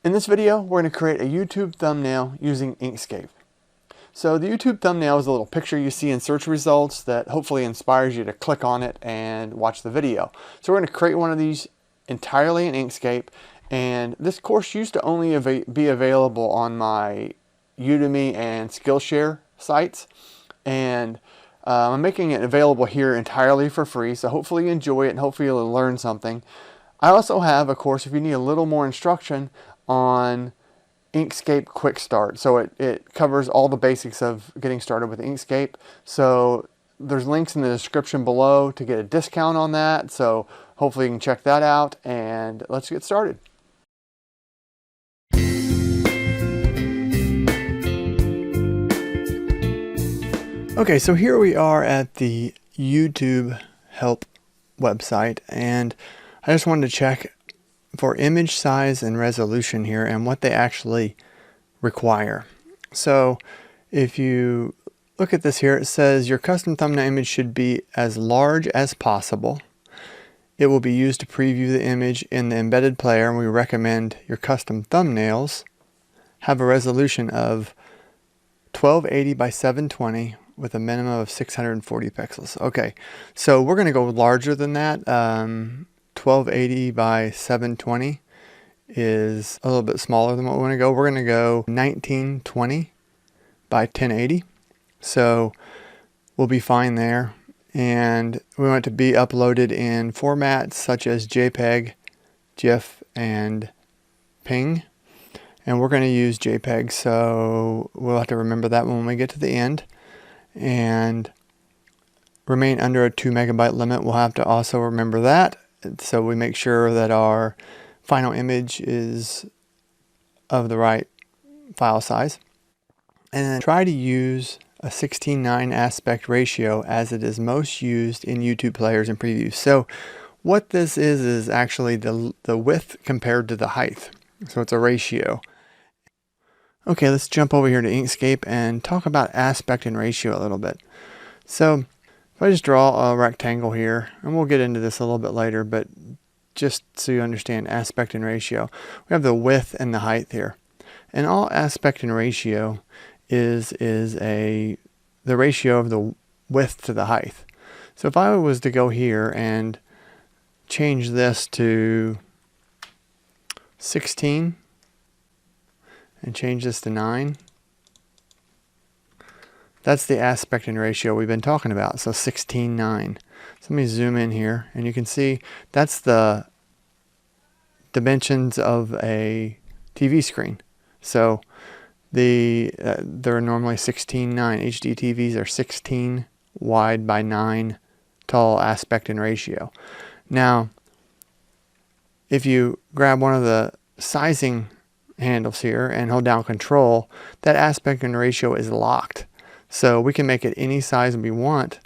In this video, we're going to create a YouTube thumbnail using Inkscape. So the YouTube thumbnail is a little picture you see in search results that hopefully inspires you to click on it and watch the video. So we're going to create one of these entirely in Inkscape, and this course used to only be available on my Udemy and Skillshare sites, and I'm making it available here entirely for free, so hopefully you enjoy it and hopefully you'll learn something. I also have a course if you need a little more instruction on Inkscape Quick Start. So it covers all the basics of getting started with Inkscape. So there's links in the description below to get a discount on that. So hopefully you can check that out, and let's get started. Okay, so here we are at the YouTube help website, and I just wanted to check for image size and resolution here and what they actually require. So if you look at this here, it says your custom thumbnail image should be as large as possible. It will be used to preview the image in the embedded player, and we recommend your custom thumbnails have a resolution of 1280 by 720 with a minimum of 640 pixels. Okay, so we're going to go larger than that. 1280 by 720 is a little bit smaller than what we want to go. We're going to go 1920 by 1080. So we'll be fine there. And we want it to be uploaded in formats such as JPEG, GIF, and PNG. And we're going to use JPEG, so we'll have to remember that when we get to the end. And remain under a 2 megabyte limit. We'll have to also remember that. So we make sure that our final image is of the right file size. And then try to use a 16:9 aspect ratio as it is most used in YouTube players and previews. So what this is actually the width compared to the height. So it's a ratio. Okay, let's jump over here to Inkscape and talk about aspect and ratio a little bit. So if I just draw a rectangle here, and we'll get into this a little bit later, but just so you understand aspect and ratio, we have the width and the height here. And all aspect and ratio is the ratio of the width to the height. So if I was to go here and change this to 16 and change this to 9, that's the aspect and ratio we've been talking about, so 16:9. So let me zoom in here, and you can see that's the dimensions of a TV screen. So they're normally 16:9. HD TVs are 16 wide by 9 tall aspect and ratio. Now, if you grab one of the sizing handles here and hold down Control, that aspect and ratio is locked. So we can make it any size we want,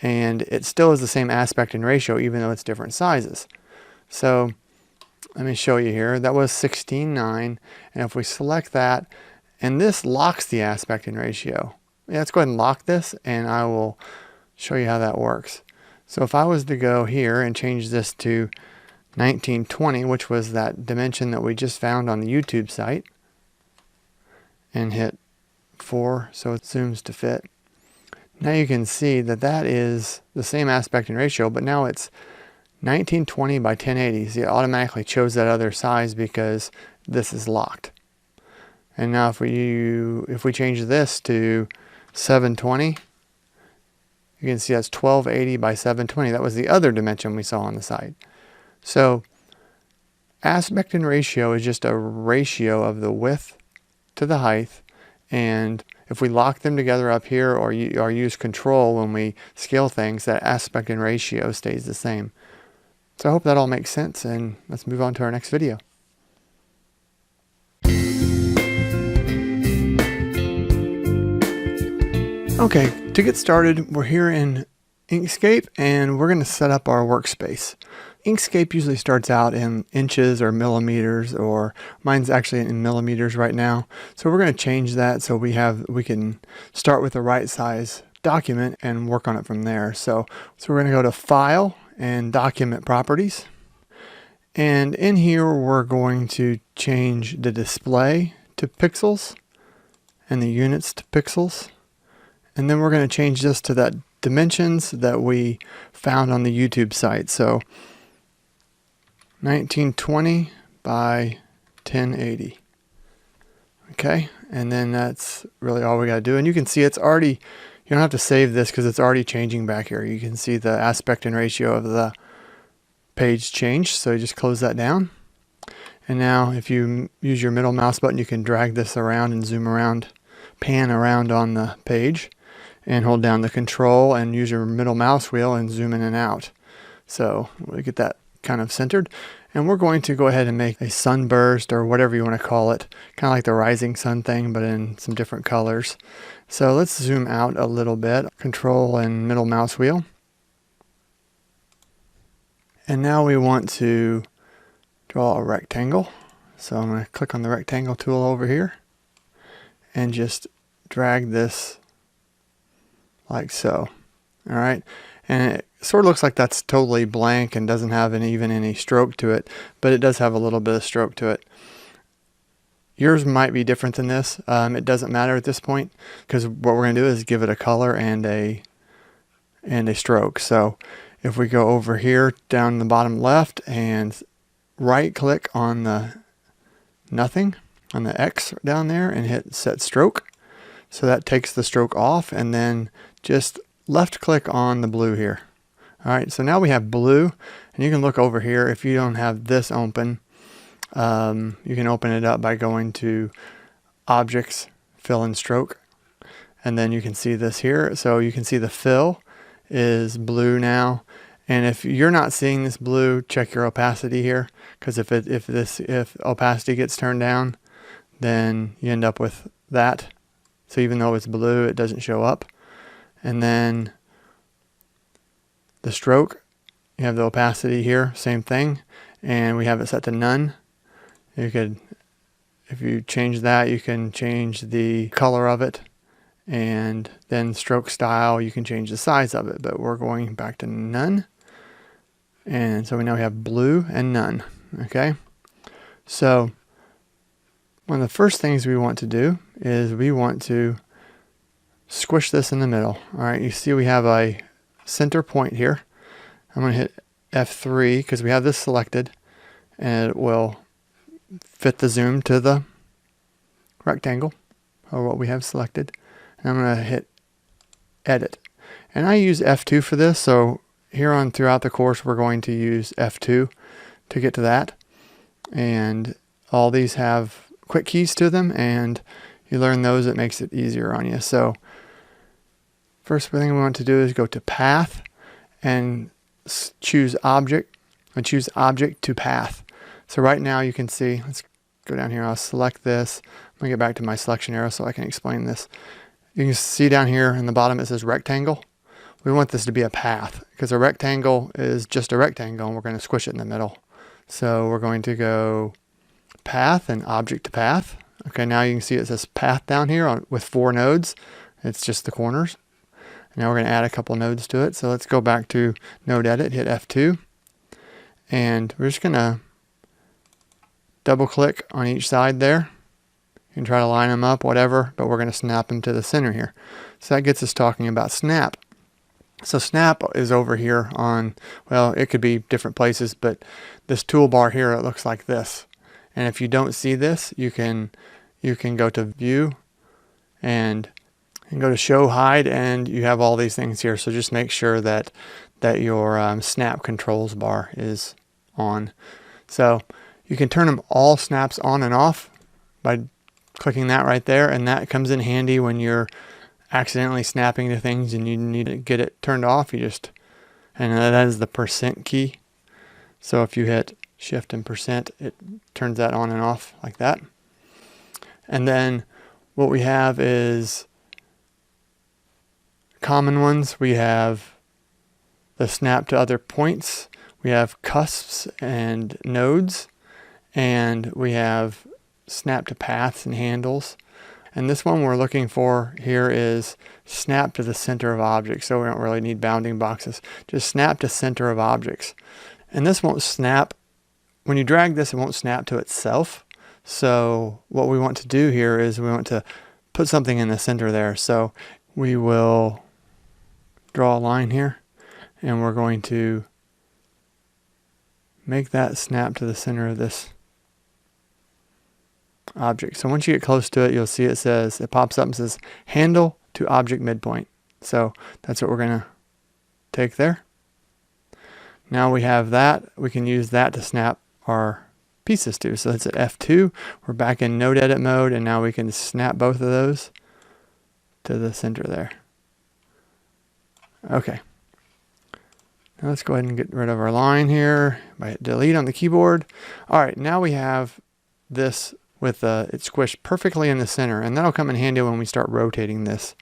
and it still is the same aspect and ratio even though it's different sizes. So let me show you here. That was 16:9, and if we select that, and this locks the aspect and ratio. Yeah, let's go ahead and lock this, and I will show you how that works. So if I was to go here and change this to 1920, which was that dimension that we just found on the YouTube site, and hit 4 so it zooms to fit. Now you can see that that is the same aspect and ratio, but now it's 1920 by 1080. See, it automatically chose that other size because this is locked. And now if we change this to 720, you can see that's 1280 by 720. That was the other dimension we saw on the site. So aspect and ratio is just a ratio of the width to the height. And if we lock them together up here or use Control when we scale things, that aspect and ratio stays the same. So I hope that all makes sense, and let's move on to our next video. Okay, to get started, we're here in Inkscape, and we're going to set up our workspace. Inkscape usually starts out in inches or millimeters, or mine's actually in millimeters right now. So we're going to change that so we can start with the right size document and work on it from there. So we're going to go to File and Document Properties. And in here, we're going to change the display to pixels and the units to pixels. And then we're going to change this to that dimensions that we found on the YouTube site. So 1920 by 1080. Okay, and then that's really all we got to do. And you can see it's already, you don't have to save this because it's already changing back here. You can see the aspect and ratio of the page change. So you just close that down. And now if you use your middle mouse button, you can drag this around and zoom around, pan around on the page, and hold down the control and use your middle mouse wheel and zoom in and out. So we get that kind of centered. And we're going to go ahead and make a sunburst, or whatever you want to call it, kind of like the rising sun thing, but in some different colors. So let's zoom out a little bit, control and middle mouse wheel. And now we want to draw a rectangle. So I'm going to click on the rectangle tool over here and just drag this like so. All right. And it sort of looks like that's totally blank and doesn't have even any stroke to it, but it does have a little bit of stroke to it. Yours might be different than this. It doesn't matter at this point, because what we're going to do is give it a color and a stroke. So if we go over here down the bottom left and right click on the nothing, on the X down there, and hit set stroke. So that takes the stroke off, and then just left click on the blue here. All right, so now we have blue, and you can look over here. If you don't have this open, you can open it up by going to Objects, Fill and Stroke, and then you can see this here. So you can see the fill is blue now, and if you're not seeing this blue, check your opacity here, because if opacity gets turned down, then you end up with that. So even though it's blue, it doesn't show up. And then the stroke, you have the opacity here, same thing, and we have it set to none. You could, if you change that, you can change the color of it, and then stroke style, you can change the size of it, but we're going back to none. And so we now have blue and none. Okay, so one of the first things we want to do is we want to squish this in the middle. All right, you see we have a center point here. I'm going to hit F3 because we have this selected, and it will fit the zoom to the rectangle, or what we have selected. And I'm going to hit edit. And I use F2 for this, so here on throughout the course we're going to use F2 to get to that. And all these have quick keys to them, and you learn those, it makes it easier on you. So first thing we want to do is go to Path and choose Object, and choose Object to Path. So right now you can see, let's go down here, I'll select this. I'm going to get back to my selection arrow so I can explain this. You can see down here in the bottom it says rectangle. We want this to be a path, because a rectangle is just a rectangle, and we're going to squish it in the middle. So we're going to go Path and Object to Path. Okay, now you can see it says Path down here with 4 nodes. It's just the corners. Now we're going to add a couple nodes to it. So let's go back to Node Edit, hit F2, and we're just going to double click on each side there. You can try to line them up, whatever, but we're going to snap them to the center here. So that gets us talking about snap. So snap is over here on, well, it could be different places, but this toolbar here, it looks like this. And if you don't see this, you can go to View and go to Show Hide, and you have all these things here. So just make sure that your snap controls bar is on. So you can turn them all snaps on and off by clicking that right there, and that comes in handy when you're accidentally snapping to things and you need to get it turned off. You just, and that is the % key. So if you hit Shift and %, it turns that on and off like that. And then what we have is common ones. We have the snap to other points. We have cusps and nodes, and we have snap to paths and handles. And this one we're looking for here is snap to the center of objects. So we don't really need bounding boxes. Just snap to center of objects. And this won't snap when you drag this, it won't snap to itself. So what we want to do here is we want to put something in the center there. So we will draw a line here, and we're going to make that snap to the center of this object. So once you get close to it, you'll see it pops up and says handle to object midpoint. So that's what we're going to take there. Now we have that. We can use that to snap our pieces to. So that's at F2. We're back in node edit mode, and now we can snap both of those to the center there. Okay. Now let's go ahead and get rid of our line here by hit delete on the keyboard. All right, now we have this with it squished perfectly in the center, and that'll come in handy when we start rotating this.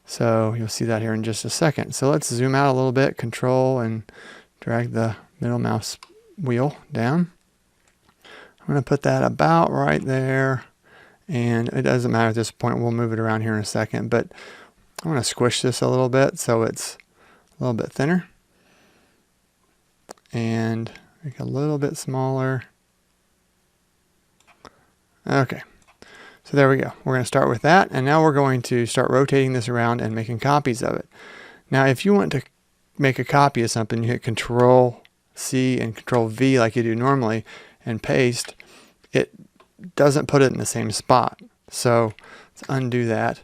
So you'll see that here in just a second. So let's zoom out a little bit, control, and drag the middle mouse wheel down. I'm going to put that about right there, and it doesn't matter at this point. We'll move it around here in a second, but I want to squish this a little bit so it's a little bit thinner, and make it a little bit smaller. Okay, so there we go. We're going to start with that, and now we're going to start rotating this around and making copies of it. Now, if you want to make a copy of something, you hit Control C and Control V like you do normally, and paste. It doesn't put it in the same spot. So let's undo that.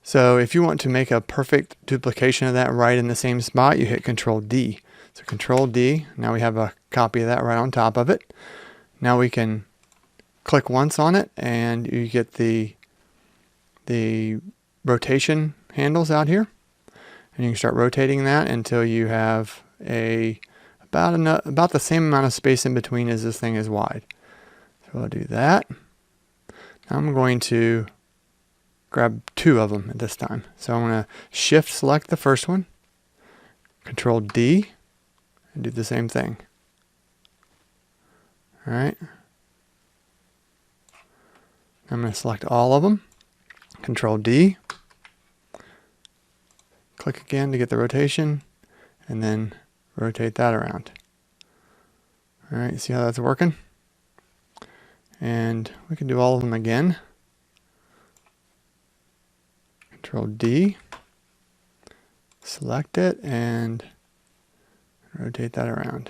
So if you want to make a perfect duplication of that right in the same spot, you hit Control D. So Control D, now we have a copy of that right on top of it. Now we can click once on it, and you get the rotation handles out here. And you can start rotating that until you have about the same amount of space in between as this thing is wide. So I'll do that. Now I'm going to grab two of them at this time. So I'm going to shift select the first one, Control D, and do the same thing. All right. I'm going to select all of them, Control D, click again to get the rotation, and then rotate that around. All right, see how that's working? And we can do all of them again. Control D, select it, and rotate that around.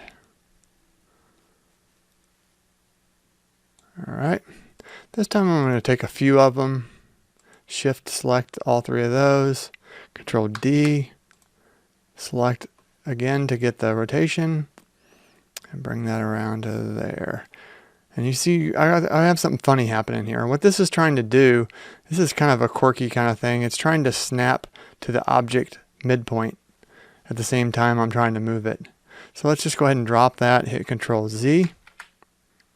All right, this time I'm going to take a few of them, shift select all three of those, Control D, select again to get the rotation, and bring that around to there. And you see I have something funny happening here. What this is trying to do, this is kind of a quirky kind of thing. It's trying to snap to the object midpoint at the same time I'm trying to move it. So let's just go ahead and drop that, hit Control Z.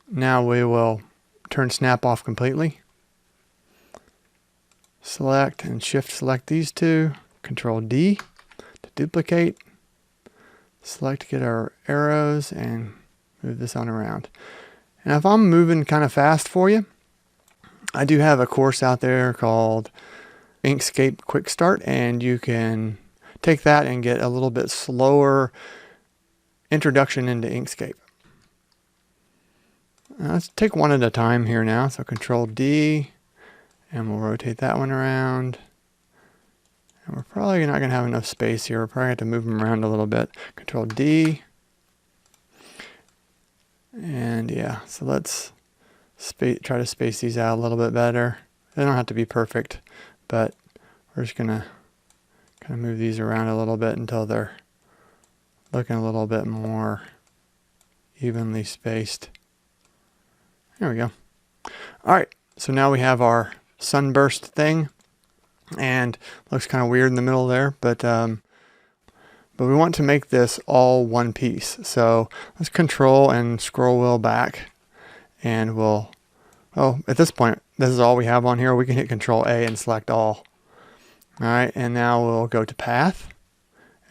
Now we will turn snap off completely. Select and shift select these two, Control D to duplicate. Select to get our arrows and move this on around. And if I'm moving kind of fast for you, I do have a course out there called Inkscape Quick Start, and you can take that and get a little bit slower introduction into Inkscape. Now let's take one at a time here now. So Control D, and we'll rotate that one around. And we're probably not going to have enough space here. We're probably going to have to move them around a little bit. Control D. And yeah, so let's try to space these out a little bit better. They don't have to be perfect, but we're just going to kind of move these around a little bit until they're looking a little bit more evenly spaced. There we go. All right, so now we have our sunburst thing, and looks kind of weird in the middle there, but we want to make this all one piece. So let's control and scroll wheel back, and we'll, at this point, this is all we have on here. We can hit Control A and select all. All right, and now we'll go to path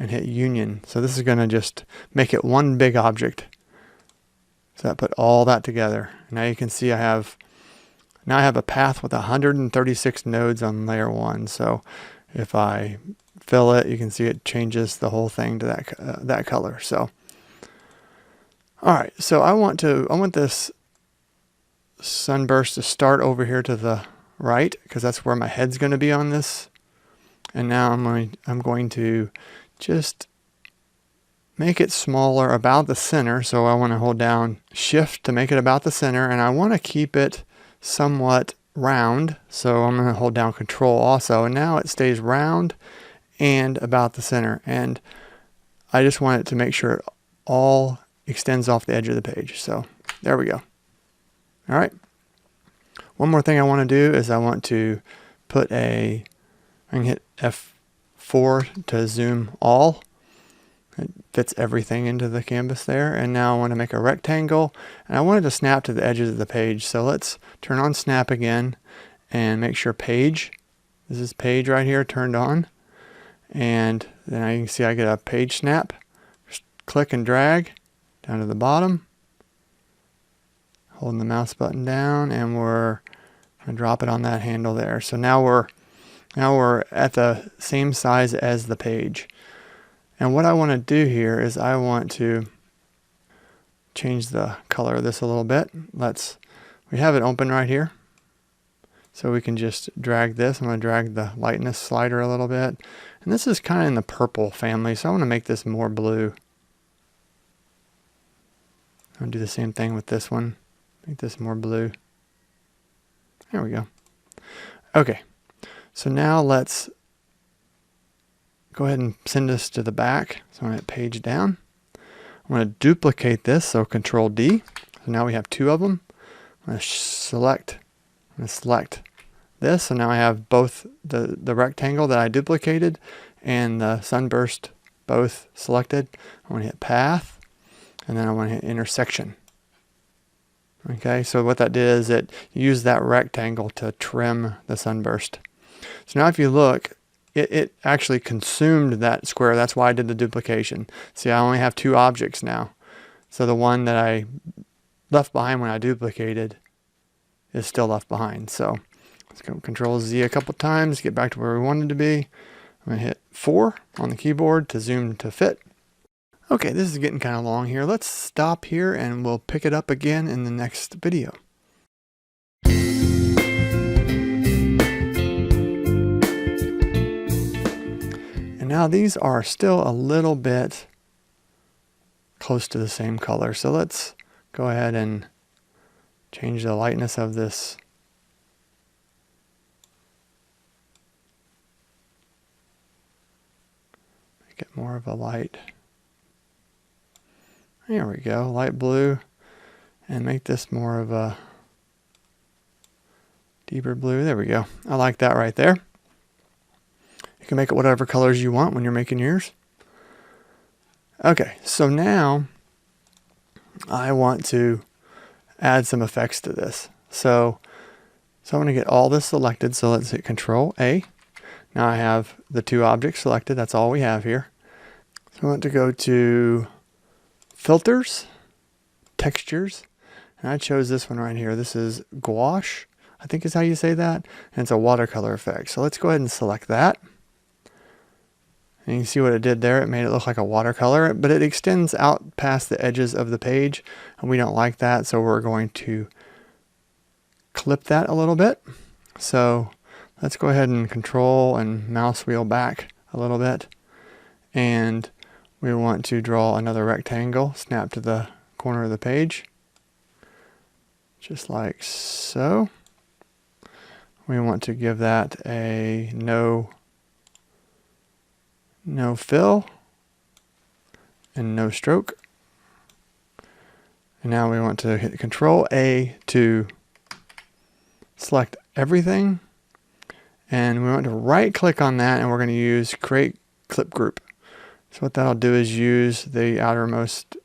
and hit union. So this is going to just make it one big object. So that put all that together. Now you can see I have a path with 136 nodes on layer 1. So if I fill it, you can see it changes the whole thing to that color. So All right, so I want this sunburst to start over here to the right, because that's where my head's going to be on this. And now I'm going to just make it smaller about the center. So I want to hold down Shift to make it about the center, and I want to keep it somewhat round. So I'm going to hold down Control also, and now it stays round and about the center. And I just want it to make sure it all extends off the edge of the page. So there we go. All right. One more thing I want to do is I want to put I can hit F4 to zoom all. It fits everything into the canvas there. And now I want to make a rectangle, and I want it to snap to the edges of the page. So let's turn on snap again and make sure page, this is page right here, turned on. And then I can see I get a page snap. Just click and drag down to the bottom, holding the mouse button down, and we're going to drop it on that handle there. So now we're at the same size as the page. And what I want to do here is I want to change the color of this a little bit. We have it open right here. So we can just drag this. I'm going to drag the lightness slider a little bit. And this is kind of in the purple family, so I want to make this more blue. I'll do the same thing with this one. Make this more blue. There we go. Okay, so now let's go ahead and send this to the back. So I'm going to hit page down. I'm going to duplicate this, so Control D. So now we have two of them. I'm going to select this. So now I have both the rectangle that I duplicated and the sunburst both selected. I want to hit path, and then I want to hit intersection. Okay, so what that did is it used that rectangle to trim the sunburst. So now if you look, it actually consumed that square. That's why I did the duplication. See, I only have two objects now. So the one that I left behind when I duplicated is still left behind. So let's go Control Z a couple times, get back to where we wanted to be. I'm going to hit 4 on the keyboard to zoom to fit. Okay, this is getting kind of long here. Let's stop here and we'll pick it up again in the next video. And now these are still a little bit close to the same color. So let's go ahead and change the lightness of this. Make it more of a light. There we go, light blue, and make this more of a deeper blue. There we go. I like that right there. You can make it whatever colors you want when you're making yours. Okay, so now I want to add some effects to this. So I want to get all this selected. So let's hit Control A. Now I have the two objects selected. That's all we have here. So I want to go to Filters, Textures, and I chose this one right here. This is Gouache, I think is how you say that, and it's a watercolor effect. So let's go ahead and select that. And you can see what it did there. It made it look like a watercolor, but it extends out past the edges of the page, and we don't like that, so we're going to clip that a little bit. So let's go ahead and Control and mouse wheel back a little bit, and we want to draw another rectangle, snap to the corner of the page, just like so. We want to give that a no fill and no stroke. And now we want to hit Control A to select everything. And we want to right click on that, and we're going to use Create Clip Group. So what that'll do is use the outermost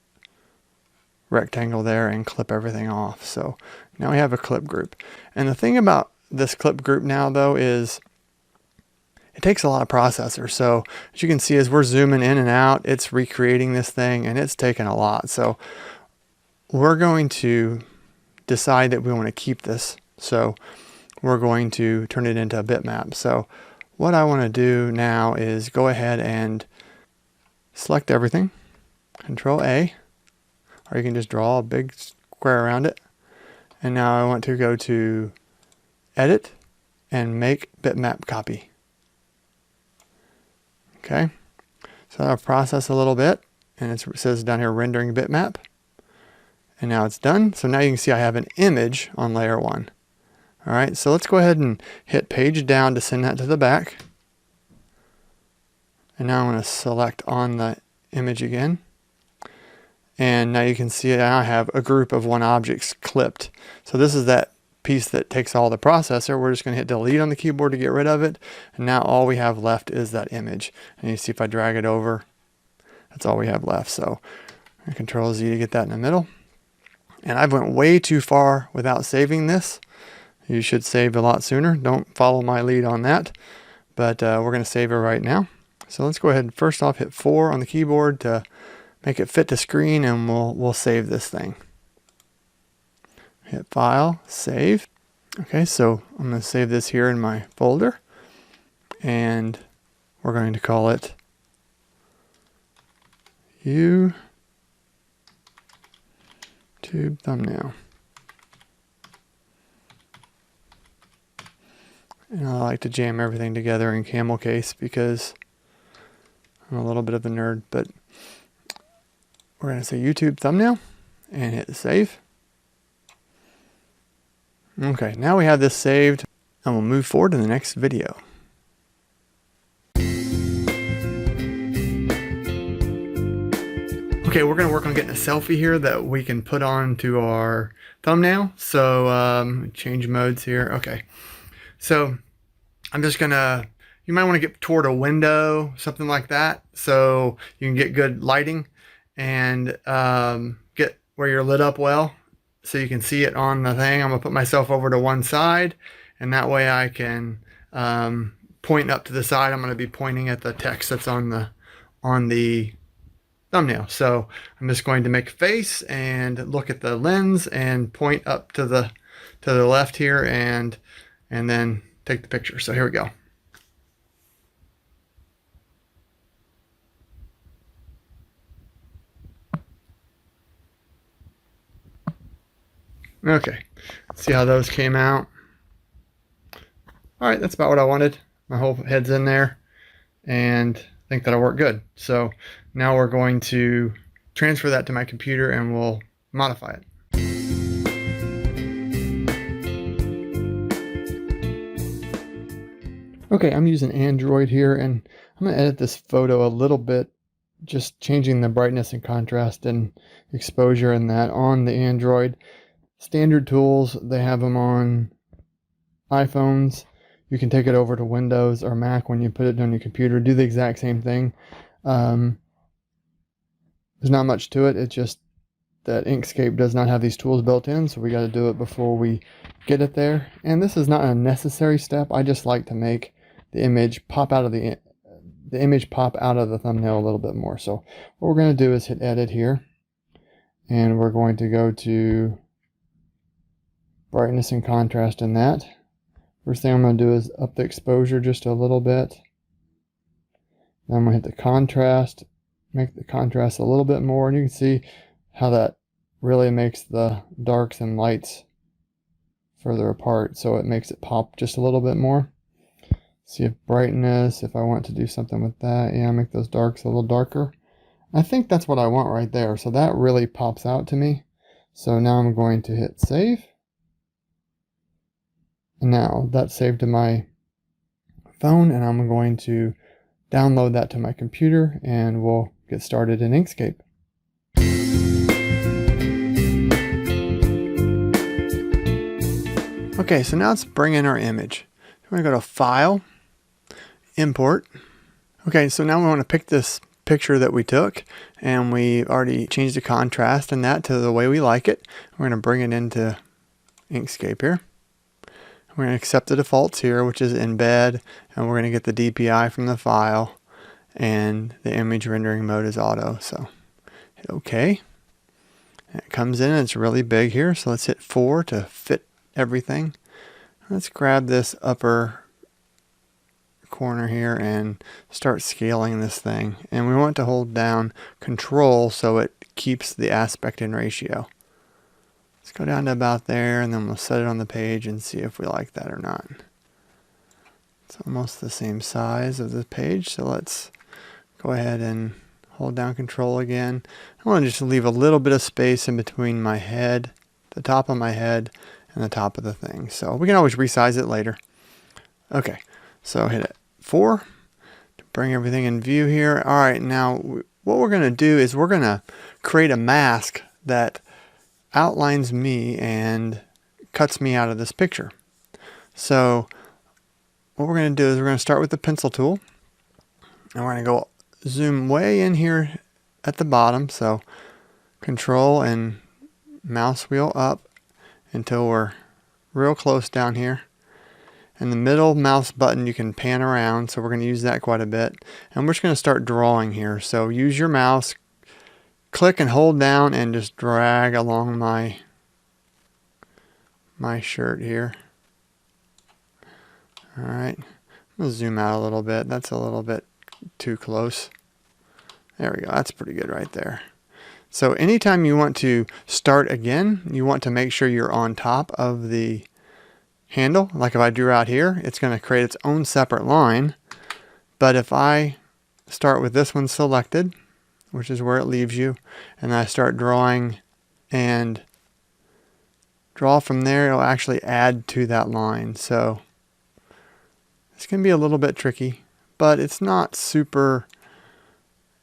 rectangle there and clip everything off. So now we have a clip group. And the thing about this clip group now though is it takes a lot of processor. So as you can see, as we're zooming in and out, it's recreating this thing, and it's taking a lot. So we're going to decide that we want to keep this. So we're going to turn it into a bitmap. So what I want to do now is go ahead and select everything, Control A, or you can just draw a big square around it. And now I want to go to Edit and Make Bitmap Copy. Okay, so I'll process a little bit, and it says down here rendering bitmap. And now it's done. So now you can see I have an image on layer 1. All right, so let's go ahead and hit page down to send that to the back. And now I'm going to select on the image again. And now you can see that I have a group of 1 objects clipped. So this is that piece that takes all the processor. We're just going to hit delete on the keyboard to get rid of it. And now all we have left is that image. And you see if I drag it over, that's all we have left. So Control Z to get that in the middle. And I've went way too far without saving this. You should save a lot sooner. Don't follow my lead on that. But we're going to save it right now. So let's go ahead and first off hit 4 on the keyboard to make it fit the screen, and we'll save this thing. Hit File, Save. Okay, so I'm going to save this here in my folder, and we're going to call it YouTube Thumbnail. And I like to jam everything together in camel case because I'm a little bit of a nerd, but we're going to say YouTube Thumbnail and hit Save. Okay, now we have this saved, and we'll move forward to the next video. Okay, we're going to work on getting a selfie here that we can put on to our thumbnail. So change modes here. Okay, so I'm just going to, you might want to get toward a window, something like that, so you can get good lighting and get where you're lit up well, so you can see it on the thing. I'm going to put myself over to one side, and that way I can point up to the side. I'm going to be pointing at the text that's on the thumbnail. So I'm just going to make a face and look at the lens and point up to the left here, and then take the picture. So here we go. Okay, let's see how those came out. All right, that's about what I wanted. My whole head's in there, and I think that'll work good. So now we're going to transfer that to my computer, and we'll modify it. Okay, I'm using Android here, and I'm going to edit this photo a little bit, just changing the brightness and contrast and exposure and that on the Android. Standard tools, they have them on iPhones. You can take it over to Windows or Mac when you put it on your computer. Do the exact same thing. There's not much to it. It's just that Inkscape does not have these tools built in, so we got to do it before we get it there. And this is not a necessary step. I just like to make the image pop out of the thumbnail a little bit more. So what we're going to do is hit Edit here, and we're going to go to brightness and contrast in that. First thing I'm going to do is up the exposure just a little bit. Then I'm going to hit the contrast, make the contrast a little bit more, and you can see how that really makes the darks and lights further apart, so it makes it pop just a little bit more. See if brightness, if I want to do something with that, yeah, make those darks a little darker. I think that's what I want right there, so that really pops out to me. So now I'm going to hit Save. And now that's saved to my phone, and I'm going to download that to my computer, and we'll get started in Inkscape. Okay, so now let's bring in our image. We're going to go to File, Import. Okay, so now we want to pick this picture that we took, and we already changed the contrast and that to the way we like it. We're going to bring it into Inkscape here. We're going to accept the defaults here, which is embed, and we're going to get the DPI from the file, and the image rendering mode is auto. So hit OK. And it comes in and it's really big here, so let's hit 4 to fit everything. Let's grab this upper corner here and start scaling this thing. And we want to hold down Control so it keeps the aspect and ratio. Let's go down to about there, and then we'll set it on the page and see if we like that or not. It's almost the same size of the page, so let's go ahead and hold down Control again. I want to just leave a little bit of space in between my head, the top of my head, and the top of the thing. So we can always resize it later. Okay, so hit it 4 to bring everything in view here. All right, now what we're going to do is we're going to create a mask that outlines me and cuts me out of this picture. So what we're going to do is we're going to start with the pencil tool, and we're going to go zoom way in here at the bottom. So Control and mouse wheel up until we're real close down here. And the middle mouse button you can pan around, so we're going to use that quite a bit. And we're just going to start drawing here. So use your mouse, click and hold down, and just drag along my shirt here. All right, I'm going to zoom out a little bit. That's a little bit too close. There we go. That's pretty good right there. So anytime you want to start again, you want to make sure you're on top of the handle. Like if I drew out here, it's going to create its own separate line. But if I start with this one selected, which is where it leaves you, and I start drawing and draw from there, it'll actually add to that line. So it's going to be a little bit tricky, but it's not super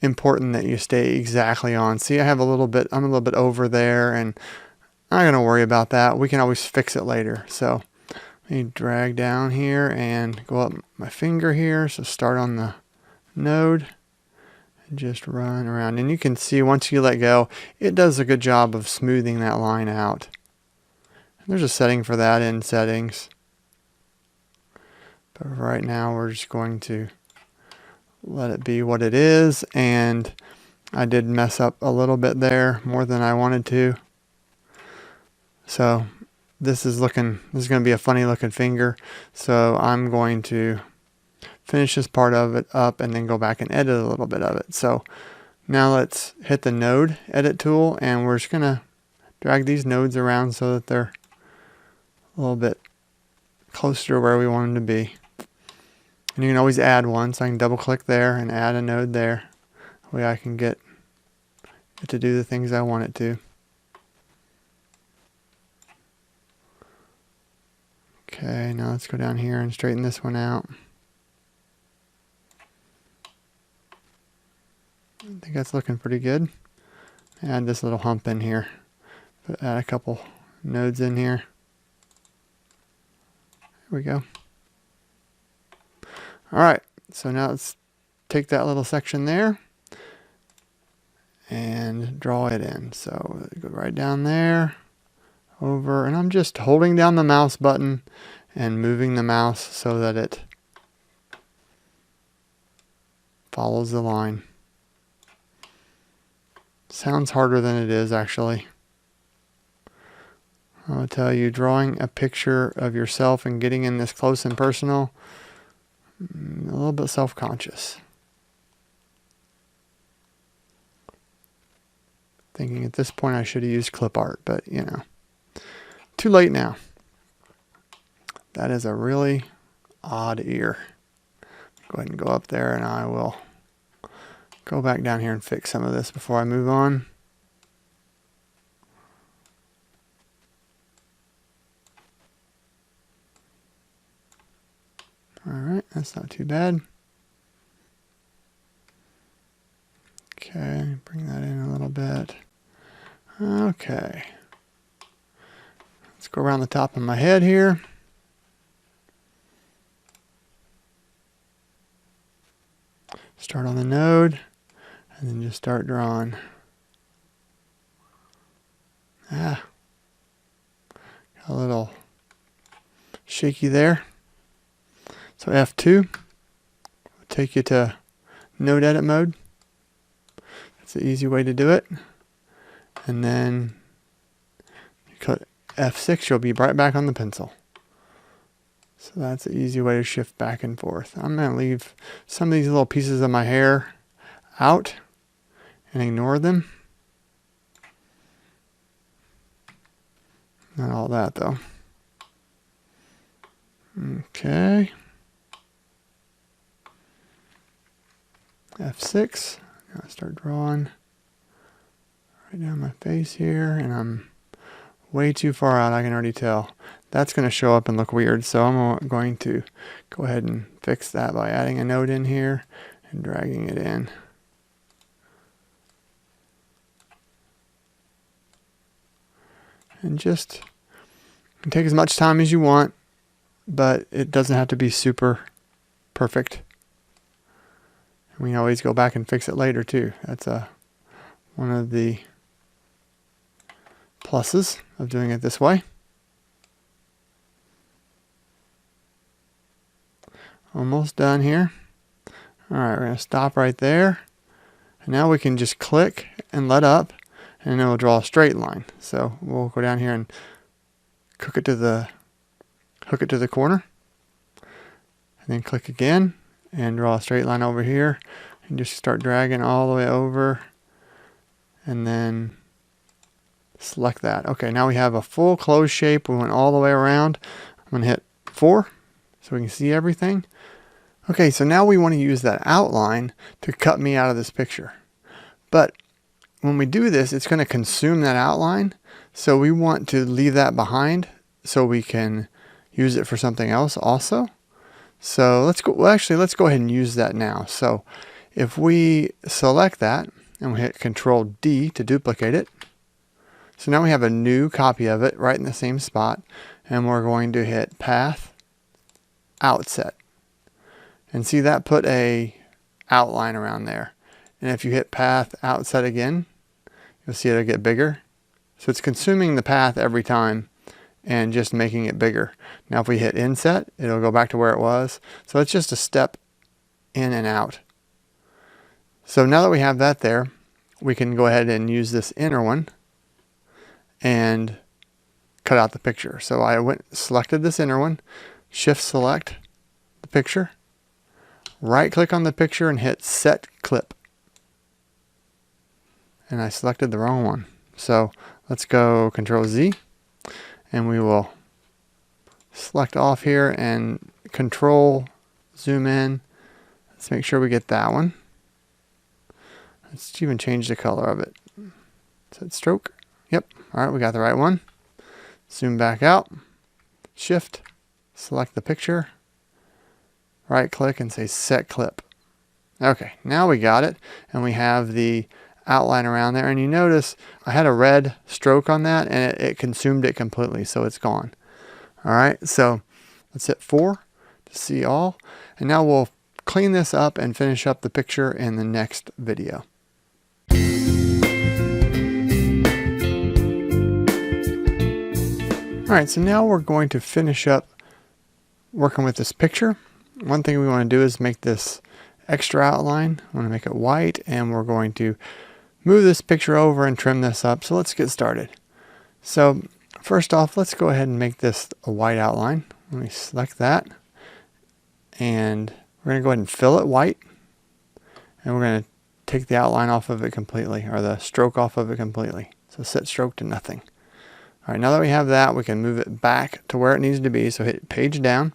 important that you stay exactly on. See, I'm a little bit over there, and I'm not going to worry about that. We can always fix it later. So let me drag down here and go up my finger here. So start on the node. Just run around, and you can see once you let go, it does a good job of smoothing that line out. There's a setting for that in settings, but right now we're just going to let it be what it is. And I did mess up a little bit there, more than I wanted to. So this is going to be a funny looking finger, so I'm going to finish this part of it up and then go back and edit a little bit of it. So now let's hit the node edit tool, and we're just going to drag these nodes around so that they're a little bit closer to where we want them to be. And you can always add one, so I can double click there and add a node there. That way I can get it to do the things I want it to. Okay, now let's go down here and straighten this one out. I think that's looking pretty good. Add this little hump in here. Add a couple nodes in here. There we go. All right, so now let's take that little section there and draw it in. So go right down there, over, and I'm just holding down the mouse button and moving the mouse so that it follows the line. Sounds harder than it is, actually. I'll tell you, drawing a picture of yourself and getting in this close and personal, a little bit self-conscious. Thinking at this point I should have used clip art, but you know, too late now. That is a really odd ear. Go ahead and go up there, and I will go back down here and fix some of this before I move on. Alright, that's not too bad. Okay, bring that in a little bit. Okay. Let's go around the top of my head here. Start on the node, and then just start drawing. Got a little shaky there. So F2 will take you to node edit mode. That's the easy way to do it. And then you click F6, you'll be right back on the pencil. So that's an easy way to shift back and forth. I'm going to leave some of these little pieces of my hair out and ignore them. Not all that though. Okay. F6. Now I start drawing right down my face here, and I'm way too far out, I can already tell. That's going to show up and look weird, so I'm going to go ahead and fix that by adding a note in here and dragging it in. And just take as much time as you want, but it doesn't have to be super perfect. We can always go back and fix it later too. That's one of the pluses of doing it this way. Almost done here. Alright, we're going to stop right there. And now we can just click and let up, and then we'll draw a straight line. So we'll go down here and hook it to the corner. And then click again and draw a straight line over here. And just start dragging all the way over. And then select that. Okay, now we have a full closed shape. We went all the way around. I'm going to hit 4 so we can see everything. Okay, so now we want to use that outline to cut me out of this picture. But when we do this, it's going to consume that outline. So we want to leave that behind so we can use it for something else also. So let's go, well, actually, let's go ahead and use that now. So if we select that and we hit Control D to duplicate it, so now we have a new copy of it right in the same spot, and we're going to hit Path, Outset. And see, that put a outline around there. And if you hit Path, Outset again, you'll see it'll get bigger. So it's consuming the path every time and just making it bigger. Now if we hit Inset, it'll go back to where it was. So it's just a step in and out. So now that we have that there, we can go ahead and use this inner one and cut out the picture. So I selected this inner one, Shift select the picture, right click on the picture and hit Set Clip. And I selected the wrong one. So let's go Control Z, and we will select off here and Control zoom in. Let's make sure we get that one. Let's even change the color of it. Set stroke. Yep. All right, we got the right one. Zoom back out. Shift. Select the picture. Right click and say Set Clip. Okay, now we got it, and we have the outline around there. And you notice I had a red stroke on that, and it consumed it completely, so it's gone. All right, so let's hit 4 to see all. And now we'll clean this up and finish up the picture in the next video. Alright, so now we're going to finish up working with this picture. One thing we want to do is make this extra outline. I want to make it white, and we're going to move this picture over and trim this up. So let's get started. So first off, let's go ahead and make this a white outline. Let me select that, and we're going to go ahead and fill it white, and we're going to take the outline off of it completely, or the stroke off of it completely. So set stroke to nothing. All right, now that we have that, we can move it back to where it needs to be. So hit page down.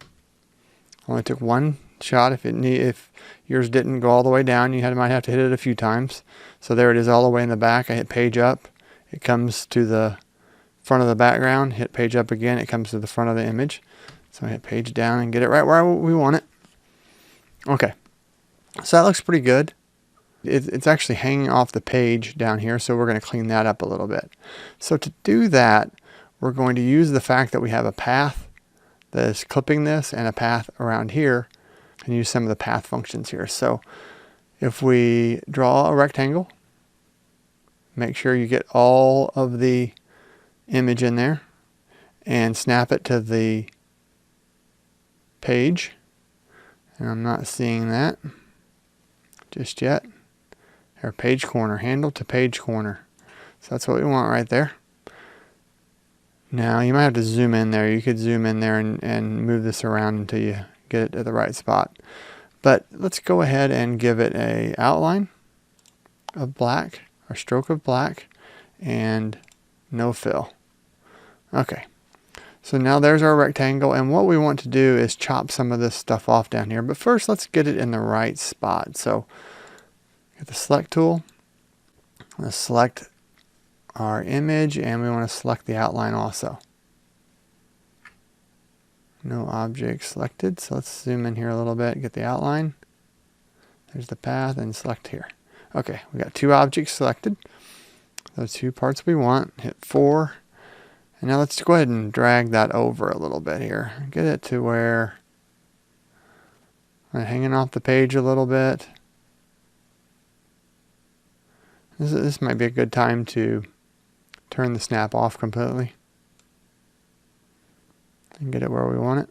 Only took one shot. If yours didn't go all the way down, you might have to hit it a few times. So there it is all the way in the back. I hit page up. It comes to the front of the background. Hit page up again. It comes to the front of the image. So I hit page down and get it right where we want it. Okay, so that looks pretty good. It's actually hanging off the page down here, so we're going to clean that up a little bit. So to do that, we're going to use the fact that we have a path that is clipping this and a path around here, and use some of the path functions here. So if we draw a rectangle, make sure you get all of the image in there and snap it to the page. And I'm not seeing that just yet. Or page corner, handle to page corner. So that's what we want right there. Now you might have to zoom in there. You could zoom in there and move this around until you get it to the right spot. But let's go ahead and give it a outline of black, or stroke of black, and no fill. Okay, So now there's our rectangle, and what we want to do is chop some of this stuff off down here. But first, let's get it in the right spot. So get the select tool. Let's select our image, and we want to select the outline also. No object selected, so let's zoom in here a little bit, get the outline. There's the path, and select here. Okay, we got 2 objects selected. Those 2 parts we want. Hit 4. And now let's go ahead and drag that over a little bit here. Get it to where hanging off the page a little bit. This might be a good time to turn the snap off completely and get it where we want it.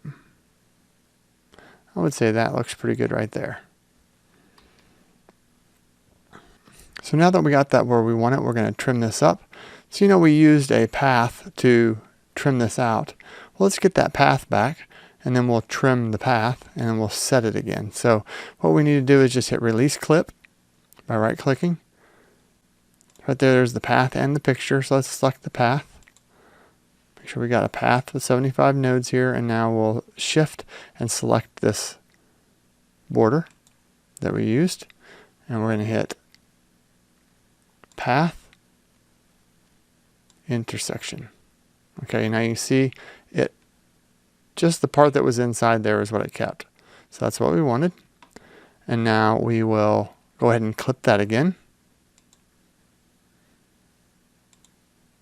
I would say that looks pretty good right there. So now that we got that where we want it, we're going to trim this up. So you know we used a path to trim this out. Well, let's get that path back, and then we'll trim the path, and then we'll set it again. So what we need to do is just hit Release Clip by right-clicking. Right there's the path and the picture, so let's select the path. Make sure we got a path with 75 nodes here, and now we'll shift and select this border that we used, and we're going to hit Path Intersection. Okay, now you can see it, just the part that was inside there is what it kept. So that's what we wanted. And now we will go ahead and clip that again.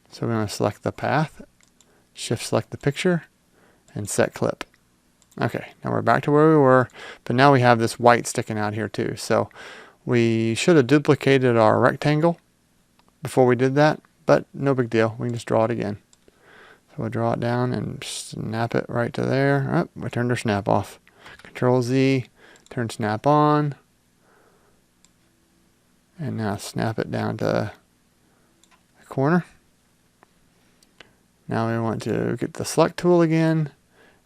So we're going to select the path, shift select the picture, and set clip. Okay, now we're back to where we were, but now we have this white sticking out here too. So we should have duplicated our rectangle before we did that, but no big deal. We can just draw it again. So we'll draw it down and snap it right to there. Oh, we turned our snap off. Control Z, turn snap on. And now snap it down to the corner. Now we want to get the select tool again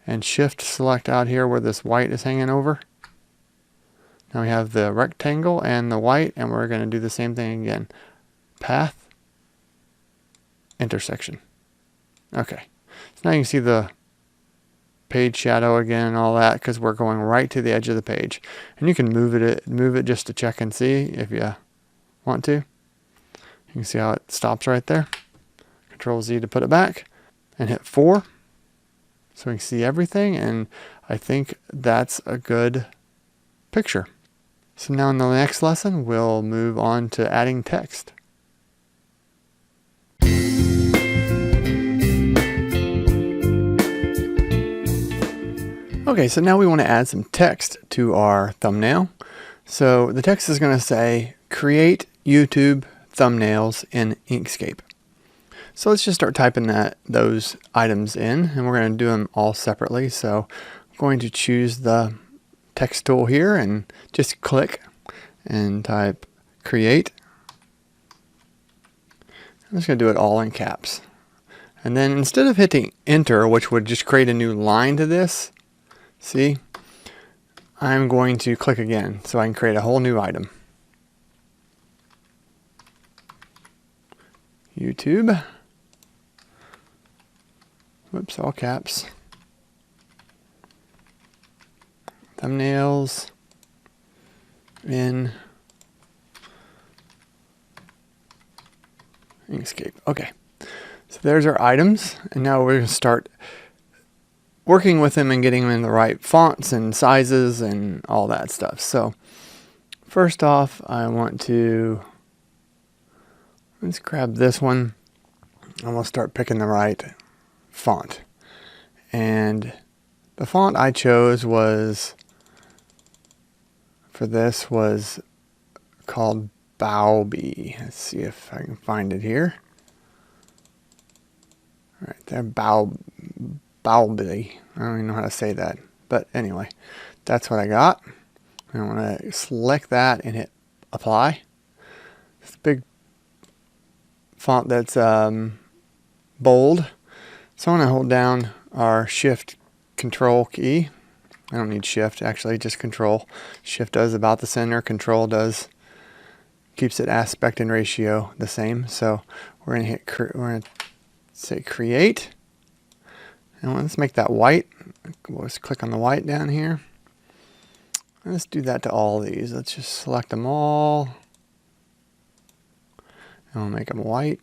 and shift select out here where this white is hanging over. Now we have the rectangle and the white, and we're going to do the same thing again. Path Intersection. Okay, so now you can see the page shadow again and all that because we're going right to the edge of the page. And you can move it just to check and see if you want to. You can see how it stops right there. Control Z to put it back and hit 4 so we can see everything, and I think that's a good picture. So now in the next lesson we'll move on to adding text. Okay, so now we want to add some text to our thumbnail. So the text is going to say, create YouTube thumbnails in Inkscape. So let's just start typing those items in, and we're going to do them all separately. So I'm going to choose the text tool here and just click and type create. I'm just going to do it all in caps. And then instead of hitting enter, which would just create a new line to this, see, I'm going to click again so I can create a whole new item. YouTube. Whoops, all caps. Thumbnails in Inkscape. Okay, so there's our items, and now we're going to start working with them and getting them in the right fonts and sizes and all that stuff. So first off, I want to, let's grab this one, and we'll start picking the right font. And the font I chose for this was called Bowby. Let's see if I can find it here. Right there, Bowby. I don't even know how to say that, but anyway, that's what I got. I want to select that and hit apply. It's a big font that's bold, so I'm going to hold down our shift control key. I don't need shift, actually, just control. Shift does about the center, control keeps it aspect and ratio the same. So we're going to say create. And let's make that white. We'll just click on the white down here. Let's do that to all these. Let's just select them all. And we'll make them white.